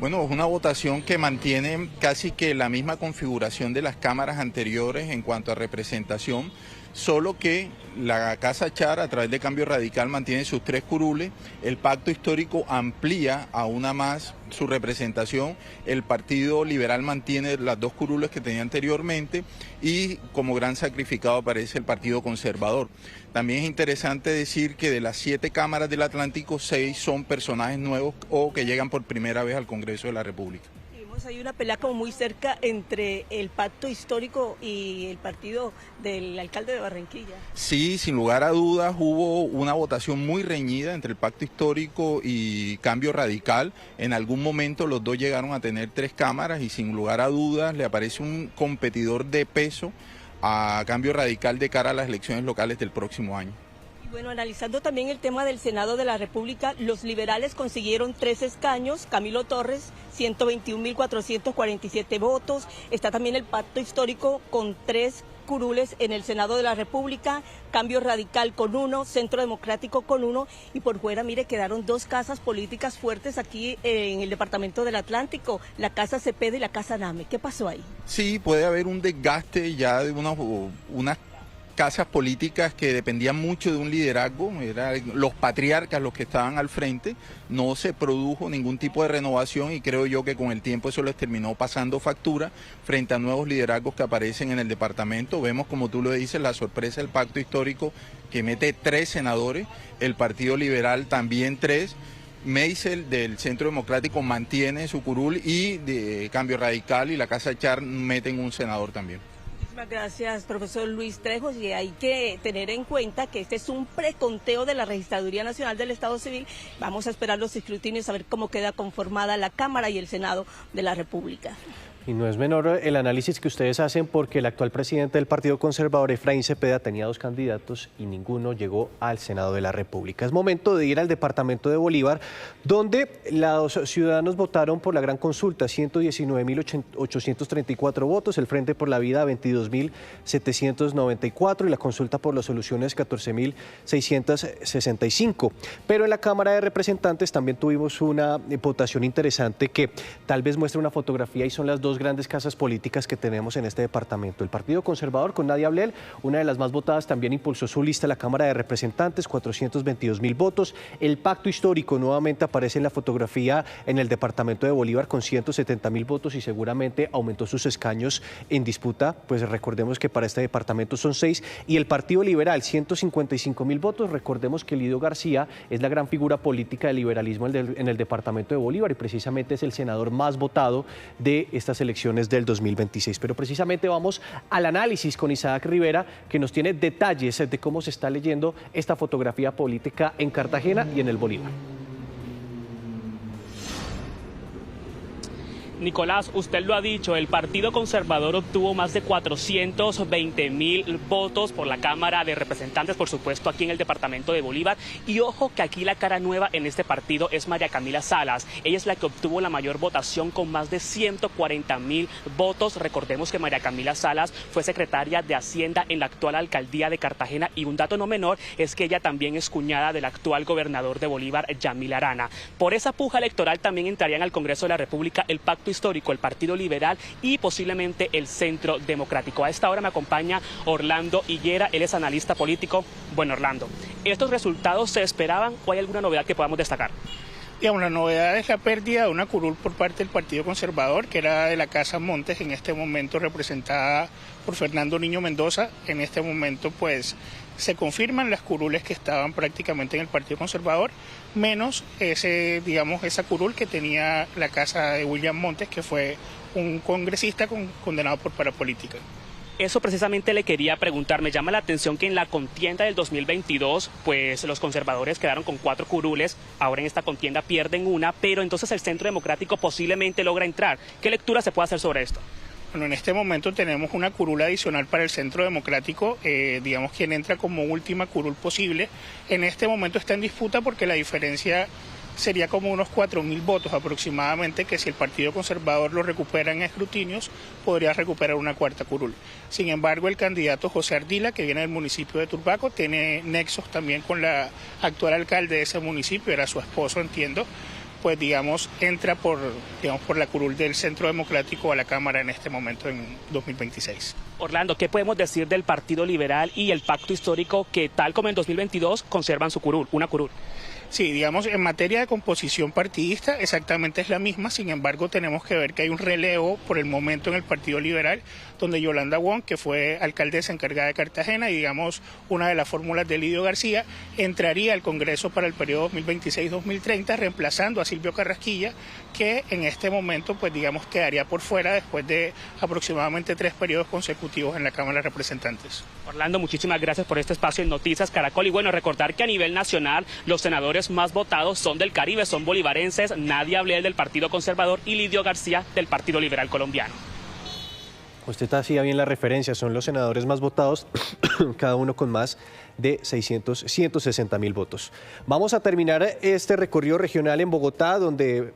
Bueno, es una votación que mantiene casi que la misma configuración de las cámaras anteriores en cuanto a representación, solo que la Casa Char, a través de Cambio Radical, mantiene sus 3 curules, el Pacto Histórico amplía a una más su representación, el Partido Liberal mantiene las 2 curules que tenía anteriormente y como gran sacrificado aparece el Partido Conservador. También es interesante decir que de las 7 cámaras del Atlántico, 6 son personajes nuevos o que llegan por primera vez al Congreso de la República. Hay una pelea como muy cerca entre el Pacto Histórico y el partido del alcalde de Barranquilla. Sí, sin lugar a dudas hubo una votación muy reñida entre el Pacto Histórico y Cambio Radical. En algún momento los dos llegaron a tener 3 cámaras y sin lugar a dudas le aparece un competidor de peso a Cambio Radical de cara a las elecciones locales del próximo año. Bueno, analizando también el tema del Senado de la República, los liberales consiguieron 3 escaños, Camilo Torres, 121.447 votos, está también el Pacto Histórico con 3 curules en el Senado de la República, Cambio Radical con 1, Centro Democrático con 1 y por fuera, mire, quedaron 2 casas políticas fuertes aquí en el Departamento del Atlántico, la Casa Cepeda y la Casa Name. ¿Qué pasó ahí? Sí, puede haber un desgaste ya de unas casas políticas que dependían mucho de un liderazgo, eran los patriarcas los que estaban al frente, no se produjo ningún tipo de renovación y creo yo que con el tiempo eso les terminó pasando factura frente a nuevos liderazgos que aparecen en el departamento. Vemos, como tú lo dices, la sorpresa del Pacto Histórico que mete 3 senadores, el Partido Liberal también 3, Meisel del Centro Democrático mantiene su curul y de Cambio Radical y la Casa Char meten un senador también. Muchísimas gracias, profesor Luis Trejos, y hay que tener en cuenta que este es un preconteo de la Registraduría Nacional del Estado Civil. Vamos a esperar los escrutinios a ver cómo queda conformada la Cámara y el Senado de la República. Y no es menor el análisis que ustedes hacen porque el actual presidente del Partido Conservador, Efraín Cepeda, tenía 2 candidatos y ninguno llegó al Senado de la República. Es momento de ir al departamento de Bolívar, donde los ciudadanos votaron por la gran consulta, 119.834 votos, el Frente por la Vida 22.794 y la consulta por las soluciones 14.665. Pero en la Cámara de Representantes también tuvimos una votación interesante que tal vez muestra una fotografía y son las 2 grandes casas políticas que tenemos en este departamento. El Partido Conservador con Nadia Ablel, una de las más votadas, también impulsó su lista a la Cámara de Representantes, 422.000 votos. El Pacto Histórico nuevamente aparece en la fotografía en el departamento de Bolívar con 170.000 votos y seguramente aumentó sus escaños en disputa, pues recordemos que para este departamento son 6. Y el Partido Liberal, 155.000 votos. Recordemos que Lidio García es la gran figura política del liberalismo en el departamento de Bolívar y precisamente es el senador más votado de estas elecciones del 2026. Pero precisamente vamos al análisis con Isaac Rivera, que nos tiene detalles de cómo se está leyendo esta fotografía política en Cartagena y en el Bolívar. Nicolás, usted lo ha dicho, el Partido Conservador obtuvo más de 420.000 votos por la Cámara de Representantes, por supuesto, aquí en el departamento de Bolívar. Y ojo que aquí la cara nueva en este partido es María Camila Salas. Ella es la que obtuvo la mayor votación con más de 140.000 votos. Recordemos que María Camila Salas fue secretaria de Hacienda en la actual alcaldía de Cartagena y un dato no menor es que ella también es cuñada del actual gobernador de Bolívar, Yamil Arana. Por esa puja electoral también entrarían al Congreso de la República el Pacto Histórico, el Partido Liberal y posiblemente el Centro Democrático. A esta hora me acompaña Orlando Higuera, él es analista político. Bueno, Orlando, ¿estos resultados se esperaban o hay alguna novedad que podamos destacar? Digamos, la novedad es la pérdida de una curul por parte del Partido Conservador, que era de la Casa Montes, en este momento representada por Fernando Niño Mendoza. En este momento, pues, se confirman las curules que estaban prácticamente en el Partido Conservador, menos esa curul que tenía la casa de William Montes, que fue un congresista condenado por parapolítica. Eso precisamente le quería preguntar. Me llama la atención que en la contienda del 2022, pues los conservadores quedaron con 4 curules, ahora en esta contienda pierden una, pero entonces el Centro Democrático posiblemente logra entrar. ¿Qué lectura se puede hacer sobre esto? Bueno, en este momento tenemos una curul adicional para el Centro Democrático, digamos quien entra como última curul posible. En este momento está en disputa porque la diferencia sería como unos 4.000 votos aproximadamente, que si el Partido Conservador lo recupera en escrutinios, podría recuperar una cuarta curul. Sin embargo, el candidato José Ardila, que viene del municipio de Turbaco, tiene nexos también con la actual alcalde de ese municipio, era su esposo, entiendo, pues digamos entra por la curul del Centro Democrático a la Cámara en este momento en 2026. Orlando, ¿qué podemos decir del Partido Liberal y el Pacto Histórico que tal como en 2022 conservan su curul, una curul? Sí, digamos, en materia de composición partidista exactamente es la misma, sin embargo tenemos que ver que hay un relevo por el momento en el Partido Liberal, donde Yolanda Wong, que fue alcaldesa encargada de Cartagena y digamos una de las fórmulas de Lidio García, entraría al Congreso para el periodo 2026-2030 reemplazando a Silvio Carrasquilla, que en este momento pues digamos quedaría por fuera después de aproximadamente 3 periodos consecutivos en la Cámara de Representantes. Orlando, muchísimas gracias por este espacio en Noticias Caracol y bueno, recordar que a nivel nacional los senadores más votados son del Caribe, son bolivarenses, Nadia Ablel del Partido Conservador y Lidio García del Partido Liberal Colombiano. Usted hacía bien la referencia, son los senadores más votados, cada uno con más de 160.000 votos. Vamos a terminar este recorrido regional en Bogotá, donde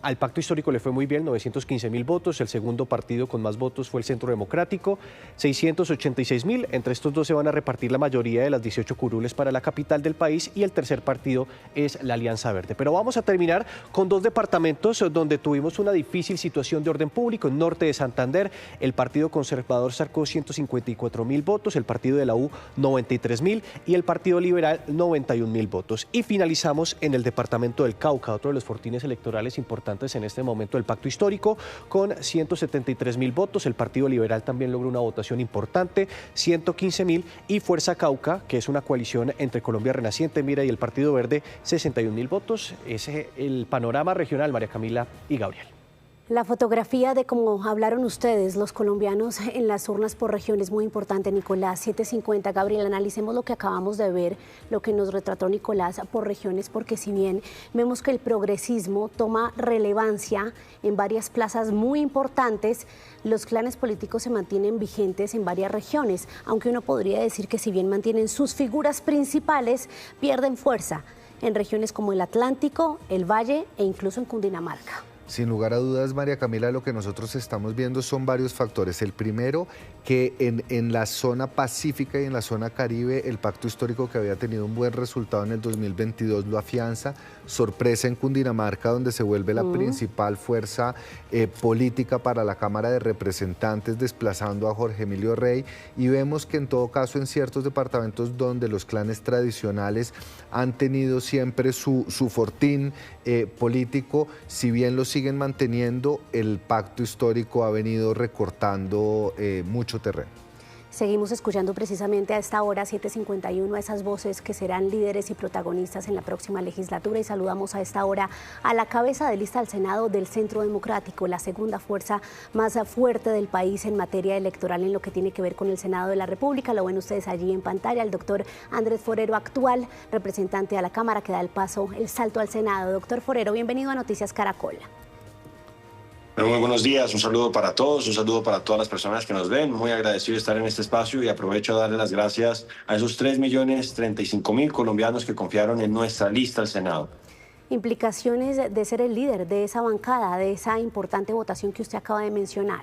al Pacto Histórico le fue muy bien, 915.000 votos. El segundo partido con más votos fue el Centro Democrático, 686.000. Entre estos dos se van a repartir la mayoría de las 18 curules para la capital del país y el tercer partido es la Alianza Verde. Pero vamos a terminar con 2 departamentos donde tuvimos una difícil situación de orden público. En norte de Santander, el Partido Conservador sacó 154.000 votos, el Partido de la U 93.000 y el Partido Liberal 91.000 votos. Y finalizamos en el departamento del Cauca, otro de los fortines electorales importantes en este momento del Pacto Histórico, con 173.000 votos. El Partido Liberal también logró una votación importante, 115.000, y Fuerza Cauca, que es una coalición entre Colombia Renaciente, Mira y el Partido Verde, 61.000 votos. Ese es el panorama regional, María Camila y Gabriel. La fotografía de cómo hablaron ustedes, los colombianos, en las urnas por región es muy importante, Nicolás. 7:50, Gabriel, analicemos lo que acabamos de ver, lo que nos retrató Nicolás por regiones, porque si bien vemos que el progresismo toma relevancia en varias plazas muy importantes, los clanes políticos se mantienen vigentes en varias regiones, aunque uno podría decir que si bien mantienen sus figuras principales, pierden fuerza en regiones como el Atlántico, el Valle e incluso en Cundinamarca. Sin lugar a dudas, María Camila, lo que nosotros estamos viendo son varios factores. El primero, que en la zona pacífica y en la zona caribe, el Pacto Histórico, que había tenido un buen resultado en el 2022, lo afianza. Sorpresa en Cundinamarca, donde se vuelve la principal fuerza política para la Cámara de Representantes, desplazando a Jorge Emilio Rey. Y vemos que en todo caso en ciertos departamentos donde los clanes tradicionales han tenido siempre su fortín político, si bien lo siguen manteniendo, el Pacto Histórico ha venido recortando mucho terreno. Seguimos escuchando precisamente a esta hora, 7:51, a esas voces que serán líderes y protagonistas en la próxima legislatura, y saludamos a esta hora a la cabeza de lista al Senado del Centro Democrático, la segunda fuerza más fuerte del país en materia electoral en lo que tiene que ver con el Senado de la República. Lo ven ustedes allí en pantalla, el doctor Andrés Forero, actual representante a la Cámara, que da el salto al Senado. Doctor Forero, bienvenido a Noticias Caracol. Muy buenos días, un saludo para todos, un saludo para todas las personas que nos ven. Muy agradecido de estar en este espacio y aprovecho a darle las gracias a esos 3.035.000 colombianos que confiaron en nuestra lista al Senado. Implicaciones de ser el líder de esa bancada, de esa importante votación que usted acaba de mencionar.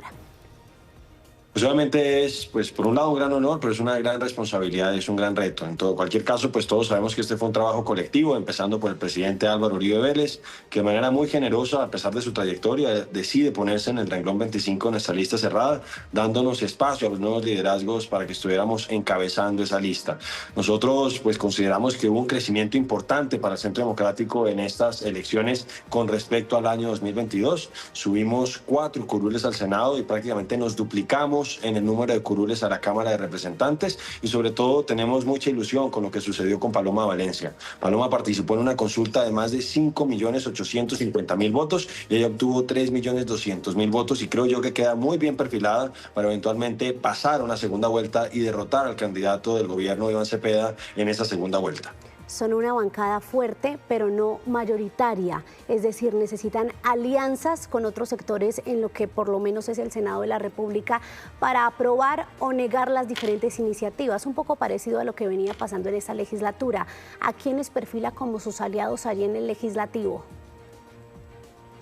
Pues obviamente es, pues por un lado un gran honor, pero es una gran responsabilidad, es un gran reto. En cualquier caso, pues todos sabemos que este fue un trabajo colectivo, empezando por el presidente Álvaro Uribe Vélez, que de manera muy generosa, a pesar de su trayectoria, decide ponerse en el renglón 25 de nuestra lista cerrada, dándonos espacio a los nuevos liderazgos para que estuviéramos encabezando esa lista. Nosotros pues consideramos que hubo un crecimiento importante para el Centro Democrático en estas elecciones con respecto al año 2022. Subimos 4 curules al Senado y prácticamente nos duplicamos en el número de curules a la Cámara de Representantes, y sobre todo tenemos mucha ilusión con lo que sucedió con Paloma Valencia. Paloma participó en una consulta de más de 5.850.000 votos y ella obtuvo 3.200.000 votos, y creo yo que queda muy bien perfilada para eventualmente pasar a una segunda vuelta y derrotar al candidato del gobierno Iván Cepeda en esa segunda vuelta. son una bancada fuerte, pero no mayoritaria. Es decir, necesitan alianzas con otros sectores en lo que por lo menos es el Senado de la República para aprobar o negar las diferentes iniciativas. Un poco parecido a lo que venía pasando en esta legislatura. ¿A quiénes perfila como sus aliados allí en el legislativo?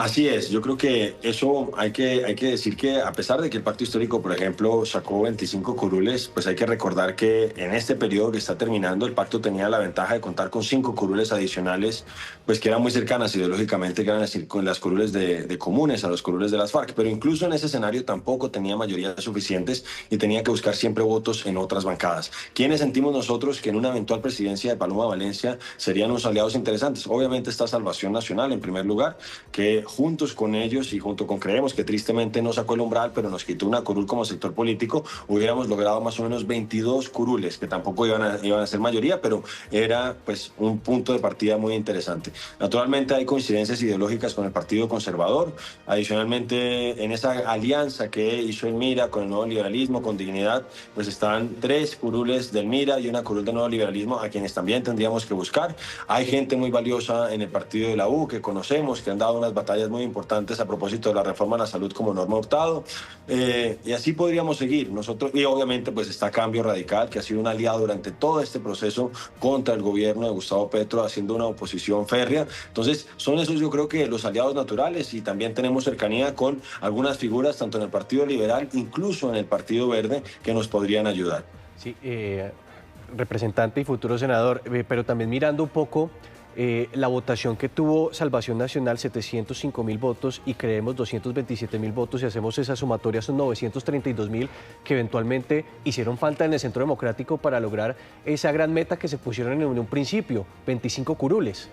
Así es, yo creo que eso hay que decir que a pesar de que el Pacto Histórico, por ejemplo, sacó 25 curules, pues hay que recordar que en este periodo que está terminando el pacto tenía la ventaja de contar con 5 curules adicionales, pues que eran muy cercanas ideológicamente, que eran con las curules de comunes a los curules de las FARC, pero incluso en ese escenario tampoco tenía mayorías suficientes y tenía que buscar siempre votos en otras bancadas. ¿Quiénes sentimos nosotros que en una eventual presidencia de Paloma Valencia serían unos aliados interesantes? Obviamente está Salvación Nacional en primer lugar, que juntos con ellos y junto con Creemos, que tristemente no sacó el umbral, pero nos quitó una curul como sector político, hubiéramos logrado más o menos 22 curules, que tampoco iban a ser mayoría, pero era pues un punto de partida muy interesante. Naturalmente hay coincidencias ideológicas con el Partido Conservador. Adicionalmente, en esa alianza que hizo el MIRA con el Nuevo Liberalismo, con Dignidad, pues están 3 curules del MIRA y una curul del Nuevo Liberalismo, a quienes también tendríamos que buscar. Hay gente muy valiosa en el partido de la U que conocemos, que han dado unas batallas muy importantes a propósito de la reforma a la salud como Norma Hurtado, y así podríamos seguir nosotros. Y obviamente pues está Cambio Radical, que ha sido un aliado durante todo este proceso contra el gobierno de Gustavo Petro, haciendo una oposición férrea. Entonces son esos, yo creo, que los aliados naturales, y también tenemos cercanía con algunas figuras tanto en el Partido Liberal, incluso en el Partido Verde, que nos podrían ayudar. Sí, representante y futuro senador, pero también mirando un poco la votación que tuvo Salvación Nacional, 705.000 votos, y Creemos 227.000 votos, y hacemos esa sumatoria, son 932.000 que eventualmente hicieron falta en el Centro Democrático para lograr esa gran meta que se pusieron en un principio, 25 curules.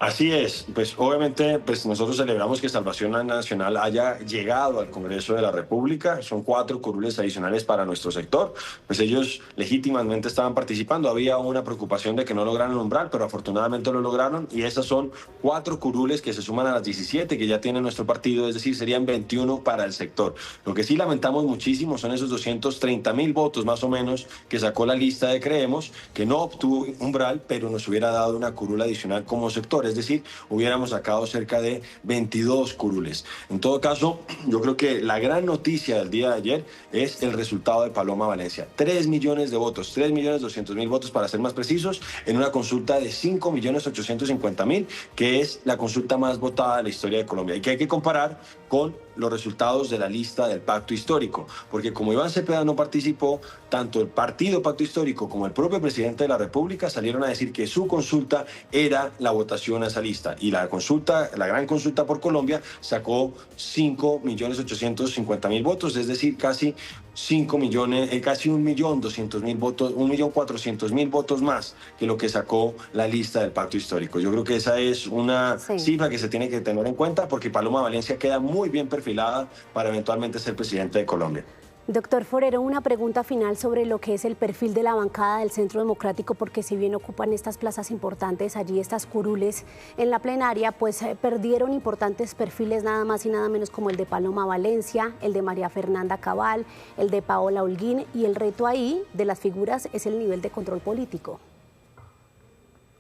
Así es, pues obviamente pues nosotros celebramos que Salvación Nacional haya llegado al Congreso de la República. Son 4 curules adicionales para nuestro sector, pues ellos legítimamente estaban participando. Había una preocupación de que no lograran el umbral, pero afortunadamente lo lograron, y esas son 4 curules que se suman a las 17 que ya tiene nuestro partido, es decir, serían 21 para el sector. Lo que sí lamentamos muchísimo son esos 230.000 votos más o menos que sacó la lista de Creemos, que no obtuvo umbral, pero nos hubiera dado una curul adicional como sector. Es decir, hubiéramos sacado cerca de 22 curules. En todo caso, yo creo que la gran noticia del día de ayer es el resultado de Paloma Valencia. 3 millones de votos, 3.200.000 votos para ser más precisos, en una consulta de 5.850.000, que es la consulta más votada de la historia de Colombia, y que hay que comparar con los resultados de la lista del Pacto Histórico, porque como Iván Cepeda no participó, tanto el partido Pacto Histórico como el propio presidente de la República salieron a decir que su consulta era la votación a esa lista, y la consulta, la gran consulta por Colombia, sacó 5.850.000 votos, es decir, casi 1.200.000 votos, 1.400.000 votos más que lo que sacó la lista del Pacto Histórico. Yo creo que esa es una cifra que se tiene que tener en cuenta, porque Paloma Valencia queda muy bien perfilada para eventualmente ser presidente de Colombia. Doctor Forero, una pregunta final sobre lo que es el perfil de la bancada del Centro Democrático, porque si bien ocupan estas plazas importantes allí, estas curules en la plenaria, pues perdieron importantes perfiles, nada más y nada menos como el de Paloma Valencia, el de María Fernanda Cabal, el de Paola Holguín, y el reto ahí de las figuras es el nivel de control político.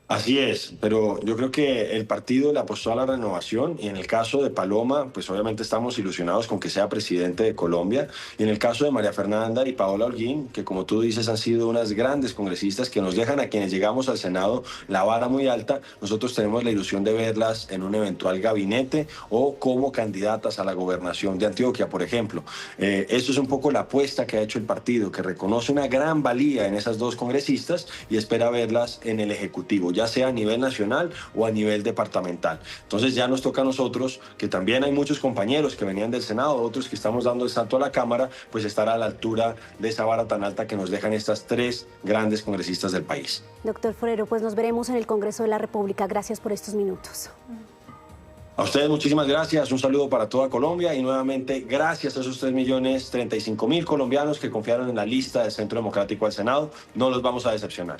Así es, pero yo creo que el partido le apostó a la renovación, y en el caso de Paloma, pues obviamente estamos ilusionados con que sea presidente de Colombia, y en el caso de María Fernanda y Paola Holguín, que como tú dices han sido unas grandes congresistas que nos dejan a quienes llegamos al Senado la vara muy alta, nosotros tenemos la ilusión de verlas en un eventual gabinete o como candidatas a la gobernación de Antioquia, por ejemplo. Eso es un poco la apuesta que ha hecho el partido, que reconoce una gran valía en esas 2 congresistas y espera verlas en el Ejecutivo, ya sea a nivel nacional o a nivel departamental. Entonces ya nos toca a nosotros, que también hay muchos compañeros que venían del Senado, otros que estamos dando el salto a la Cámara, pues estar a la altura de esa vara tan alta que nos dejan estas 3 grandes congresistas del país. Doctor Forero, pues nos veremos en el Congreso de la República. Gracias por estos minutos. A ustedes muchísimas gracias, un saludo para toda Colombia, y nuevamente gracias a esos 3.035.000 colombianos que confiaron en la lista del Centro Democrático al Senado. No los vamos a decepcionar.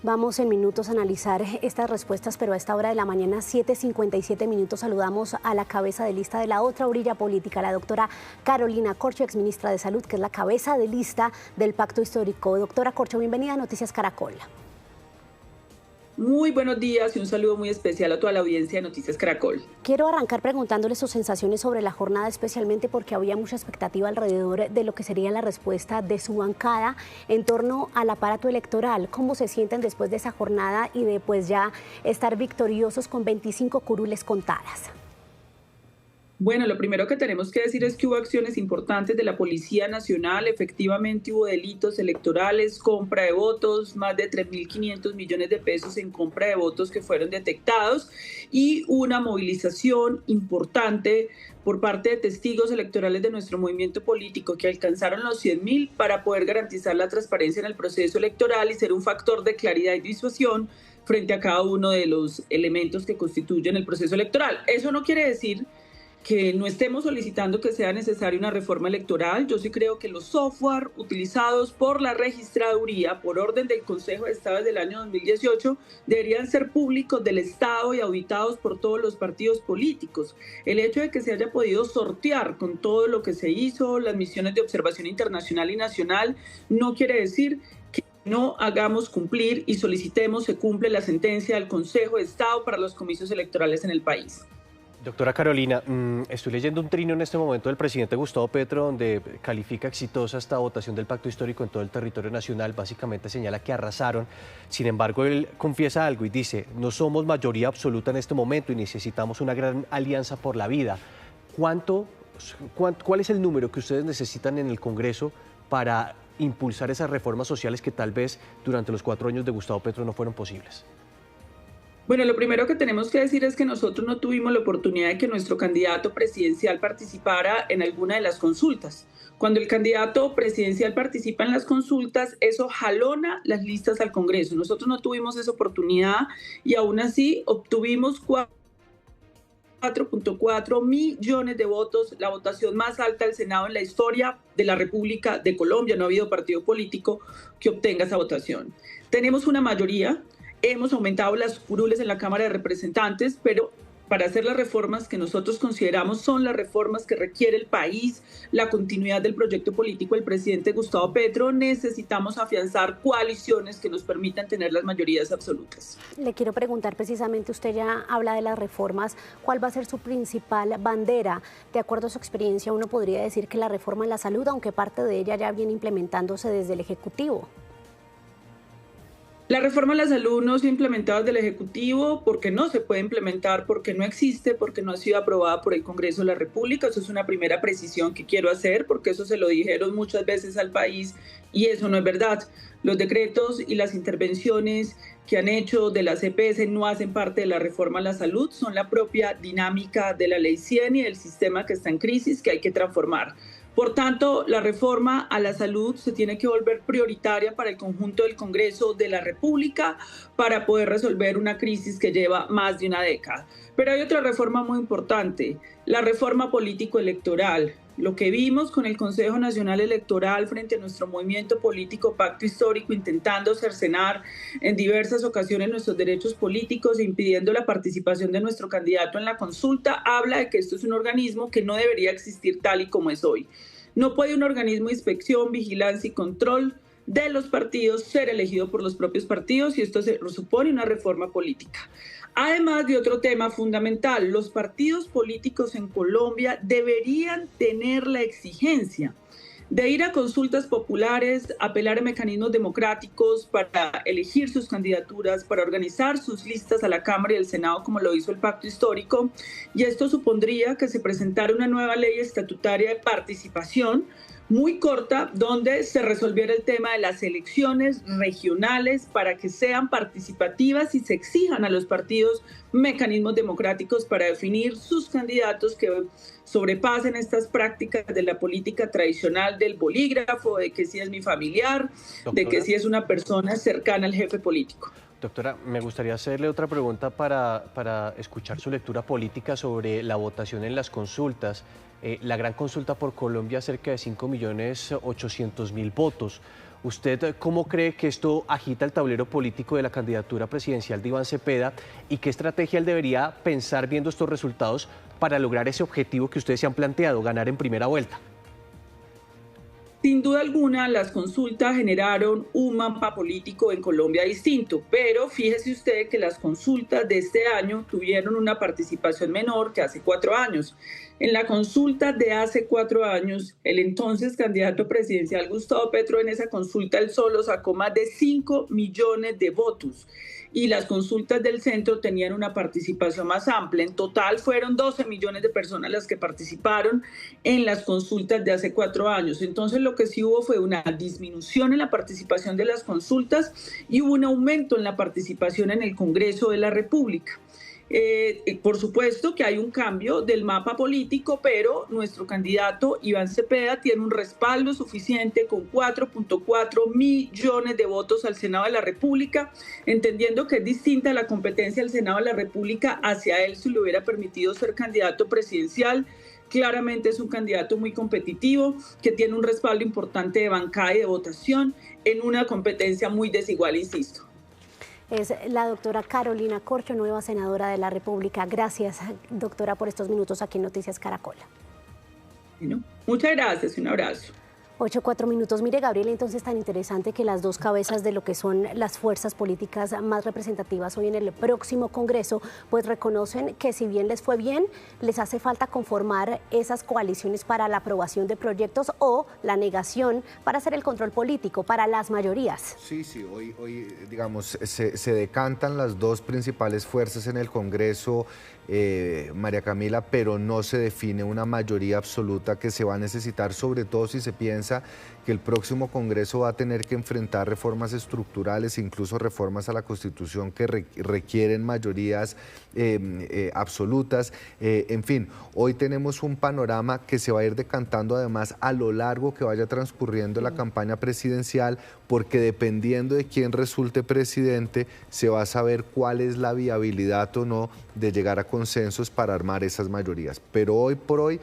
Vamos en minutos a analizar estas respuestas, pero a esta hora de la mañana, 7:57 minutos, saludamos a la cabeza de lista de la otra orilla política, la doctora Carolina Corcho, exministra de Salud, que es la cabeza de lista del Pacto Histórico. Doctora Corcho, bienvenida a Noticias Caracol. Muy buenos días y un saludo muy especial a toda la audiencia de Noticias Caracol. Quiero arrancar preguntándole sus sensaciones sobre la jornada, especialmente porque había mucha expectativa alrededor de lo que sería la respuesta de su bancada en torno al aparato electoral. ¿Cómo se sienten después de esa jornada y de pues ya estar victoriosos con 25 curules contadas? Bueno, lo primero que tenemos que decir es que hubo acciones importantes de la Policía Nacional, efectivamente hubo delitos electorales, compra de votos, más de 3.500 millones de pesos en compra de votos que fueron detectados y una movilización importante por parte de testigos electorales de nuestro movimiento político que alcanzaron los 100.000 para poder garantizar la transparencia en el proceso electoral y ser un factor de claridad y disuasión frente a cada uno de los elementos que constituyen el proceso electoral. Eso no quiere decir que no estemos solicitando que sea necesaria una reforma electoral. Yo sí creo que los software utilizados por la registraduría por orden del Consejo de Estado desde el año 2018 deberían ser públicos del Estado y auditados por todos los partidos políticos. El hecho de que se haya podido sortear con todo lo que se hizo, las misiones de observación internacional y nacional, no quiere decir que no hagamos cumplir y solicitemos se cumple la sentencia del Consejo de Estado para los comicios electorales en el país. Doctora Carolina, estoy leyendo un trino en este momento del presidente Gustavo Petro donde califica exitosa esta votación del pacto histórico en todo el territorio nacional, básicamente señala que arrasaron. Sin embargo, él confiesa algo y dice, no somos mayoría absoluta en este momento y necesitamos una gran alianza por la vida. ¿Cuál es el número que ustedes necesitan en el Congreso para impulsar esas reformas sociales que tal vez durante los 4 años de Gustavo Petro no fueron posibles? Bueno, lo primero que tenemos que decir es que nosotros no tuvimos la oportunidad de que nuestro candidato presidencial participara en alguna de las consultas. Cuando el candidato presidencial participa en las consultas, eso jalona las listas al Congreso. Nosotros no tuvimos esa oportunidad y aún así obtuvimos 4.4 millones de votos, la votación más alta del Senado en la historia de la República de Colombia. No ha habido partido político que obtenga esa votación. Tenemos una mayoría. Hemos aumentado las curules en la Cámara de Representantes, pero para hacer las reformas que nosotros consideramos son las reformas que requiere el país, la continuidad del proyecto político del presidente Gustavo Petro, necesitamos afianzar coaliciones que nos permitan tener las mayorías absolutas. Le quiero preguntar precisamente, usted ya habla de las reformas, ¿cuál va a ser su principal bandera? De acuerdo a su experiencia, uno podría decir que la reforma en la salud, aunque parte de ella ya viene implementándose desde el Ejecutivo. La reforma a la salud no se ha implementado desde el Ejecutivo porque no se puede implementar, porque no existe, porque no ha sido aprobada por el Congreso de la República. Eso es una primera precisión que quiero hacer, porque eso se lo dijeron muchas veces al país y eso no es verdad. Los decretos y las intervenciones que han hecho de las EPS no hacen parte de la reforma a la salud, son la propia dinámica de la Ley 100 y del sistema que está en crisis que hay que transformar. Por tanto, la reforma a la salud se tiene que volver prioritaria para el conjunto del Congreso de la República para poder resolver una crisis que lleva más de una década. Pero hay otra reforma muy importante, la reforma político-electoral. Lo que vimos con el Consejo Nacional Electoral frente a nuestro movimiento político Pacto Histórico, intentando cercenar en diversas ocasiones nuestros derechos políticos e impidiendo la participación de nuestro candidato en la consulta, habla de que esto es un organismo que no debería existir tal y como es hoy. No puede un organismo de inspección, vigilancia y control de los partidos ser elegido por los propios partidos y esto supone una reforma política. Además de otro tema fundamental, los partidos políticos en Colombia deberían tener la exigencia de ir a consultas populares, apelar a mecanismos democráticos para elegir sus candidaturas, para organizar sus listas a la Cámara y al Senado, como lo hizo el Pacto Histórico, y esto supondría que se presentara una nueva ley estatutaria de participación muy corta, donde se resolviera el tema de las elecciones regionales para que sean participativas y se exijan a los partidos mecanismos democráticos para definir sus candidatos que sobrepasen estas prácticas de la política tradicional del bolígrafo, de que si es mi familiar, de que si es una persona cercana al jefe político. Doctora, me gustaría hacerle otra pregunta para escuchar su lectura política sobre la votación en las consultas. La gran consulta por Colombia, cerca de 5.800.000 votos. ¿Usted cómo cree que esto agita el tablero político de la candidatura presidencial de Iván Cepeda y qué estrategia él debería pensar viendo estos resultados para lograr ese objetivo que ustedes se han planteado, ganar en primera vuelta? Sin duda alguna, las consultas generaron un mapa político en Colombia distinto, pero fíjese usted que las consultas de este año tuvieron una participación menor que hace 4 años. En la consulta de hace 4 años, el entonces candidato presidencial Gustavo Petro, en esa consulta él solo sacó más de 5 millones de votos. Y las consultas del centro tenían una participación más amplia. En total fueron 12 millones de personas las que participaron en las consultas de hace 4 años. Entonces lo que sí hubo fue una disminución en la participación de las consultas y hubo un aumento en la participación en el Congreso de la República. Por supuesto que hay un cambio del mapa político, pero nuestro candidato Iván Cepeda tiene un respaldo suficiente con 4.4 millones de votos al Senado de la República, entendiendo que es distinta la competencia del Senado de la República hacia él si le hubiera permitido ser candidato presidencial. Claramente es un candidato muy competitivo, que tiene un respaldo importante de bancada y de votación en una competencia muy desigual, insisto. Es la doctora Carolina Corcho, nueva senadora de la República. Gracias, doctora, por estos minutos aquí en Noticias Caracol. Bueno, muchas gracias, un abrazo. 8:04 minutos. Mire, Gabriela, entonces tan interesante que las dos cabezas de lo que son las fuerzas políticas más representativas hoy en el próximo Congreso, pues reconocen que si bien les fue bien, les hace falta conformar esas coaliciones para la aprobación de proyectos o la negación para hacer el control político, para las mayorías. Sí, hoy digamos, se decantan las dos principales fuerzas en el Congreso, María Camila, pero no se define una mayoría absoluta que se va a necesitar, sobre todo si se piensa que el próximo Congreso va a tener que enfrentar reformas estructurales, incluso reformas a la Constitución que requieren mayorías absolutas. En fin, hoy tenemos un panorama que se va a ir decantando además a lo largo que vaya transcurriendo la campaña presidencial, porque dependiendo de quién resulte presidente, se va a saber cuál es la viabilidad o no de llegar a consensos para armar esas mayorías. Pero hoy por hoy,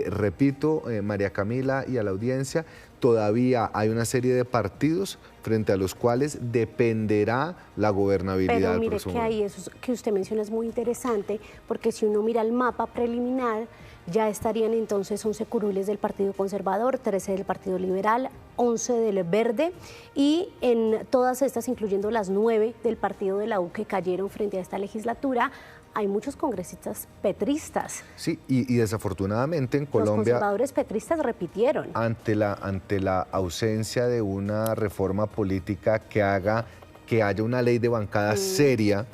repito, María Camila y a la audiencia, todavía hay una serie de partidos frente a los cuales dependerá la gobernabilidad. Pero mire que ahí eso que usted menciona es muy interesante, porque si uno mira el mapa preliminar, ya estarían entonces 11 curules del Partido Conservador, 13 del Partido Liberal, 11 del Verde, y en todas estas, incluyendo las 9 del Partido de la U que cayeron frente a esta legislatura, hay muchos congresistas petristas. Sí, y desafortunadamente en Colombia... Los conservadores petristas repitieron. Ante la ausencia de una reforma política que haga que haya una ley de bancada seria,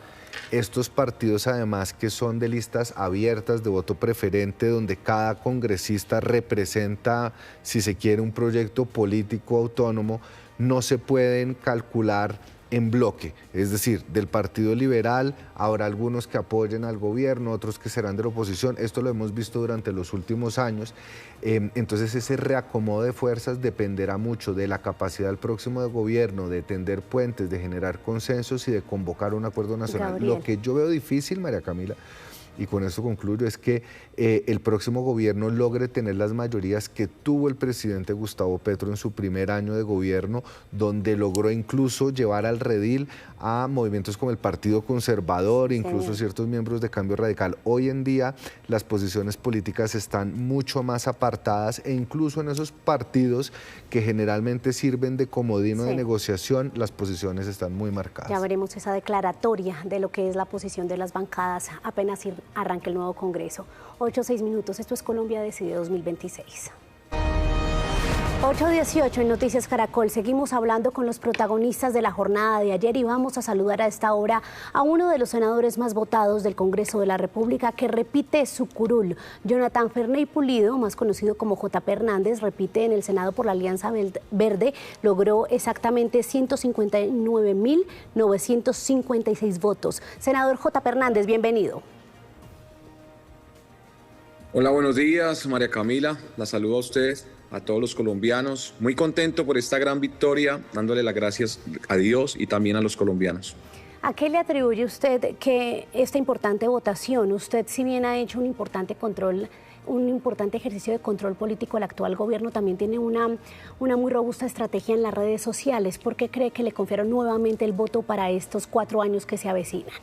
estos partidos además que son de listas abiertas de voto preferente, donde cada congresista representa, si se quiere, un proyecto político autónomo, no se pueden calcular en bloque, es decir, del Partido Liberal habrá algunos que apoyen al gobierno, otros que serán de la oposición. Esto lo hemos visto durante los últimos años. Entonces ese reacomodo de fuerzas dependerá mucho de la capacidad del próximo de gobierno de tender puentes, de generar consensos y de convocar un acuerdo nacional. Gabriel. Lo que yo veo difícil, María Camila, y con esto concluyo, es que el próximo gobierno logre tener las mayorías que tuvo el presidente Gustavo Petro en su primer año de gobierno, donde logró incluso llevar al redil a movimientos como el Partido Conservador, incluso ciertos miembros de Cambio Radical. Hoy en día las posiciones políticas están mucho más apartadas, e incluso en esos partidos que generalmente sirven de comodino de negociación, las posiciones están muy marcadas. Ya veremos esa declaratoria de lo que es la posición de las bancadas apenas arranque el nuevo Congreso. 8:06 minutos, esto es Colombia Decide 2026. 8:18 en Noticias Caracol. Seguimos hablando con los protagonistas de la jornada de ayer y vamos a saludar a esta hora a uno de los senadores más votados del Congreso de la República que repite su curul. Jonathan Ferney Pulido, más conocido como J.P. Hernández, repite en el Senado por la Alianza Verde, logró exactamente 159.956 votos. Senador J.P. Hernández, bienvenido. Hola, buenos días, María Camila. La saludo a ustedes, a todos los colombianos. Muy contento por esta gran victoria, dándole las gracias a Dios y también a los colombianos. ¿A qué le atribuye usted que esta importante votación? Usted, si bien ha hecho un importante ejercicio de control político, el actual gobierno también tiene una muy robusta estrategia en las redes sociales. ¿Por qué cree que le confiaron nuevamente el voto para estos 4 años que se avecinan?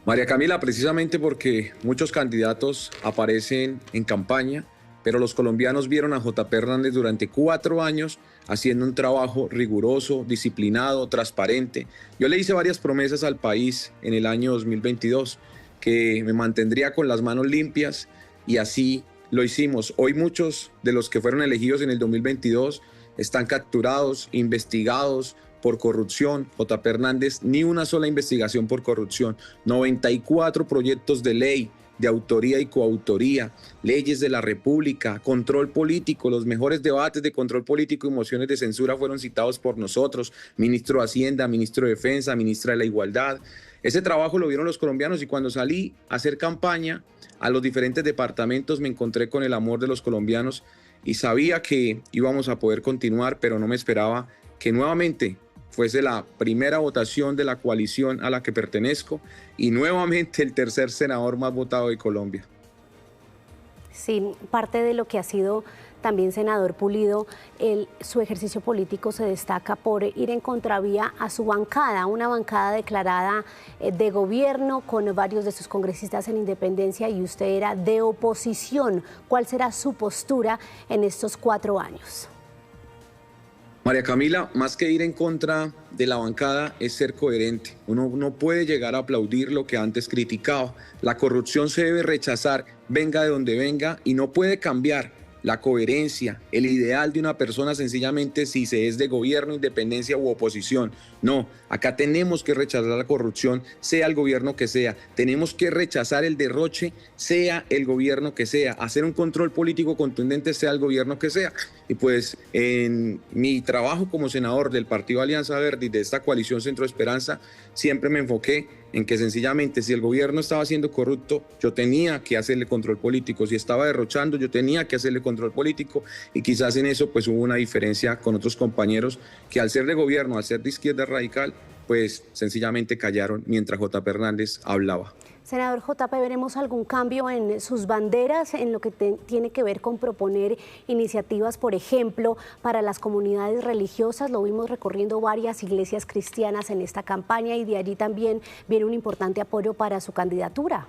María Camila, precisamente porque muchos candidatos aparecen en campaña pero los colombianos vieron a JP Hernández durante 4 años haciendo un trabajo riguroso, disciplinado, transparente. Yo le hice varias promesas al país en el año 2022, que me mantendría con las manos limpias, y así lo hicimos. Hoy muchos de los que fueron elegidos en el 2022 están capturados, investigados por corrupción. JP Hernández, ni una sola investigación por corrupción. 94 proyectos de ley de autoría y coautoría, leyes de la República, control político, los mejores debates de control político y mociones de censura fueron citados por nosotros, ministro de Hacienda, ministro de Defensa, ministra de la Igualdad. Ese trabajo lo vieron los colombianos, y cuando salí a hacer campaña a los diferentes departamentos me encontré con el amor de los colombianos y sabía que íbamos a poder continuar, pero no me esperaba que nuevamente fuese la primera votación de la coalición a la que pertenezco y nuevamente el tercer senador más votado de Colombia. Sí, parte de lo que ha sido también, senador Pulido, su ejercicio político se destaca por ir en contravía a su bancada, una bancada declarada de gobierno con varios de sus congresistas en independencia, y usted era de oposición. ¿Cuál será su postura en estos 4 años? María Camila, más que ir en contra de la bancada es ser coherente. Uno no puede llegar a aplaudir lo que antes criticaba. La corrupción se debe rechazar, venga de donde venga, y no puede cambiar la coherencia, el ideal de una persona sencillamente si se es de gobierno, independencia u oposición. No, acá tenemos que rechazar la corrupción, sea el gobierno que sea. Tenemos que rechazar el derroche, sea el gobierno que sea. Hacer un control político contundente, sea el gobierno que sea. Y pues en mi trabajo como senador del Partido Alianza Verde y de esta coalición Centro Esperanza, siempre me enfoqué en que sencillamente si el gobierno estaba siendo corrupto, yo tenía que hacerle control político. Si estaba derrochando, yo tenía que hacerle control político, y quizás en eso pues hubo una diferencia con otros compañeros que al ser de gobierno, al ser de izquierda radical, pues sencillamente callaron mientras JP Hernández hablaba. Senador JP, ¿veremos algún cambio en sus banderas en lo que tiene que ver con proponer iniciativas, por ejemplo, para las comunidades religiosas? Lo vimos recorriendo varias iglesias cristianas en esta campaña, y de allí también viene un importante apoyo para su candidatura.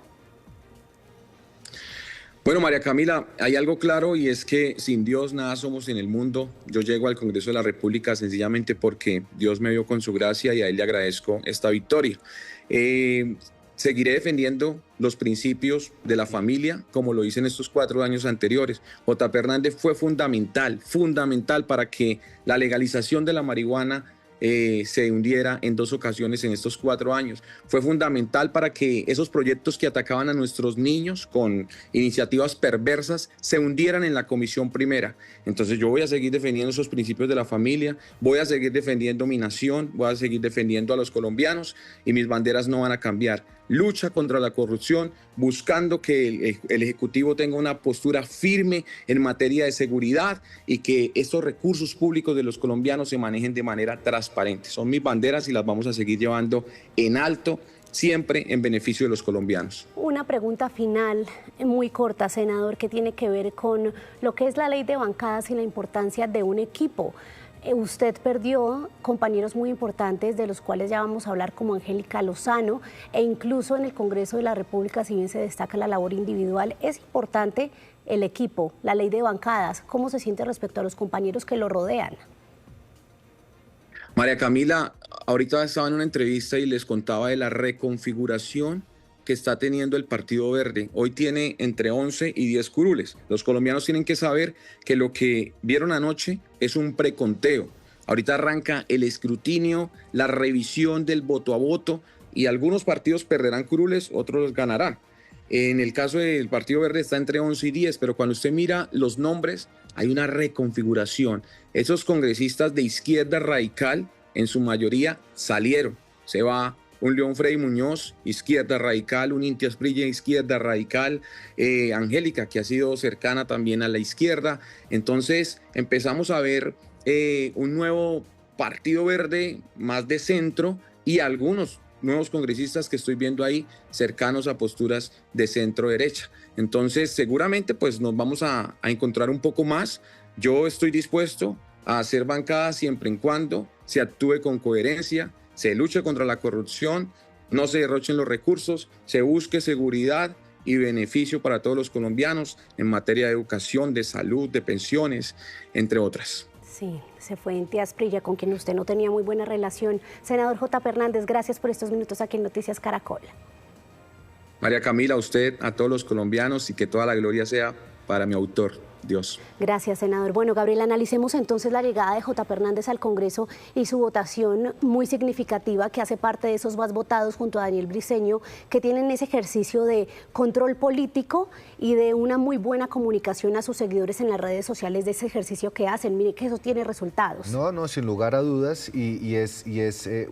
Bueno, María Camila, hay algo claro, y es que sin Dios nada somos en el mundo. Yo llego al Congreso de la República sencillamente porque Dios me vio con su gracia, y a él le agradezco esta victoria. Seguiré defendiendo los principios de la familia, como lo hice en estos 4 años anteriores. JP Hernández fue fundamental para que la legalización de la marihuana se hundiera en 2 ocasiones en estos 4 años. Fue fundamental para que esos proyectos que atacaban a nuestros niños con iniciativas perversas se hundieran en la Comisión Primera. Entonces yo voy a seguir defendiendo esos principios de la familia, voy a seguir defendiendo mi nación, voy a seguir defendiendo a los colombianos, y mis banderas no van a cambiar. Lucha contra la corrupción, buscando que el Ejecutivo tenga una postura firme en materia de seguridad, y que estos recursos públicos de los colombianos se manejen de manera transparente. Son mis banderas y las vamos a seguir llevando en alto, siempre en beneficio de los colombianos. Una pregunta final muy corta, senador, que tiene que ver con lo que es la ley de bancadas y la importancia de un equipo. Usted perdió compañeros muy importantes, de los cuales ya vamos a hablar, como Angélica Lozano, e incluso en el Congreso de la República, si bien se destaca la labor individual, es importante el equipo, la ley de bancadas. ¿Cómo se siente respecto a los compañeros que lo rodean? María Camila, ahorita estaba en una entrevista y les contaba de la reconfiguración que está teniendo el Partido Verde. Hoy tiene entre 11 y 10 curules. Los colombianos tienen que saber que lo que vieron anoche es un preconteo. Ahorita arranca el escrutinio, la revisión del voto a voto, y algunos partidos perderán curules, otros los ganarán. En el caso del Partido Verde está entre 11 y 10, pero cuando usted mira los nombres, hay una reconfiguración. Esos congresistas de izquierda radical, en su mayoría, salieron. Se va un León Freddy Muñoz, izquierda radical, un Inti Asprilla, izquierda radical, Angélica, que ha sido cercana también a la izquierda. Entonces empezamos a ver un nuevo Partido Verde más de centro, y algunos nuevos congresistas que estoy viendo ahí cercanos a posturas de centro derecha. Entonces seguramente pues nos vamos a encontrar un poco más. Yo estoy dispuesto a hacer bancada siempre y cuando se actúe con coherencia, se luche contra la corrupción, no se derrochen los recursos, se busque seguridad, y beneficio para todos los colombianos en materia de educación, de salud, de pensiones, entre otras. Sí, se fue Inti Asprilla, con quien usted no tenía muy buena relación. Senador J. Hernández, gracias por estos minutos aquí en Noticias Caracol. María Camila, a usted, a todos los colombianos, y que toda la gloria sea para mi autor, Dios. Gracias, senador. Bueno, Gabriel, analicemos entonces la llegada de J. Hernández al Congreso y su votación muy significativa, que hace parte de esos más votados junto a Daniel Briceño, que tienen ese ejercicio de control político y de una muy buena comunicación a sus seguidores en las redes sociales de ese ejercicio que hacen. Mire que eso tiene resultados. No, sin lugar a dudas, y es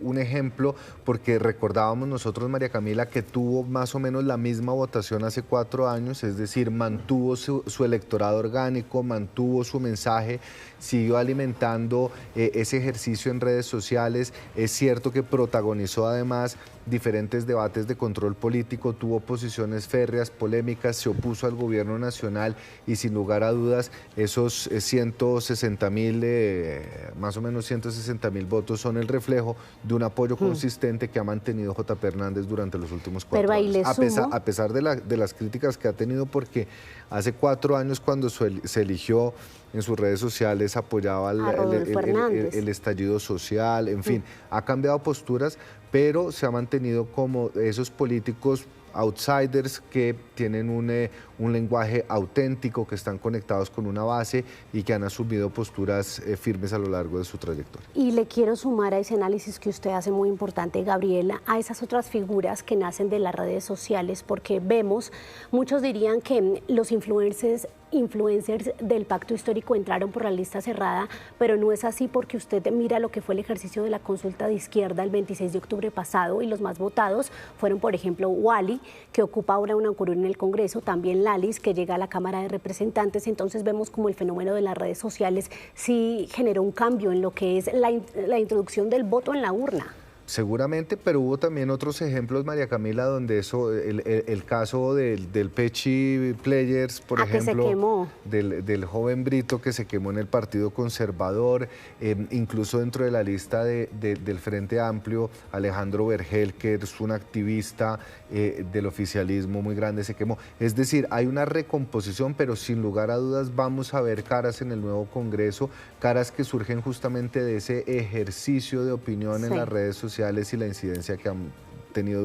un ejemplo, porque recordábamos nosotros, María Camila, que tuvo más o menos la misma votación hace 4 años, es decir, mantuvo su electorado orgánico, mantuvo su mensaje, siguió alimentando ese ejercicio en redes sociales. Es cierto que protagonizó además diferentes debates de control político, tuvo posiciones férreas, polémicas, se opuso al gobierno nacional y sin lugar a dudas esos 160.000, más o menos 160.000 votos son el reflejo de un apoyo consistente que ha mantenido J. Hernández durante los últimos 4 años. A pesar de las críticas que ha tenido, porque hace 4 años cuando se eligió, en sus redes sociales apoyaba el estallido social, en fin, ha cambiado posturas, pero se ha mantenido como esos políticos outsiders que tienen un lenguaje auténtico, que están conectados con una base y que han asumido posturas firmes a lo largo de su trayectoria. Y le quiero sumar a ese análisis que usted hace muy importante, Gabriela, a esas otras figuras que nacen de las redes sociales, porque vemos, muchos dirían que los influencers del pacto histórico entraron por la lista cerrada, pero no es así, porque usted mira lo que fue el ejercicio de la consulta de izquierda el 26 de octubre pasado y los más votados fueron, por ejemplo, Wally, que ocupa ahora una curul en el Congreso, también Lalis, que llega a la Cámara de Representantes. Entonces vemos como el fenómeno de las redes sociales sí generó un cambio en lo que es la introducción del voto en la urna. Seguramente, pero hubo también otros ejemplos, María Camila, donde eso, el caso del Pechi Players, por ejemplo, que se quemó. Del joven Brito que se quemó en el Partido Conservador, incluso dentro de la lista del Frente Amplio, Alejandro Vergel, que es un activista del oficialismo muy grande, se quemó. Es decir, hay una recomposición, pero sin lugar a dudas vamos a ver caras en el nuevo Congreso, caras que surgen justamente de ese ejercicio de opinión en las redes sociales y la incidencia que han tenido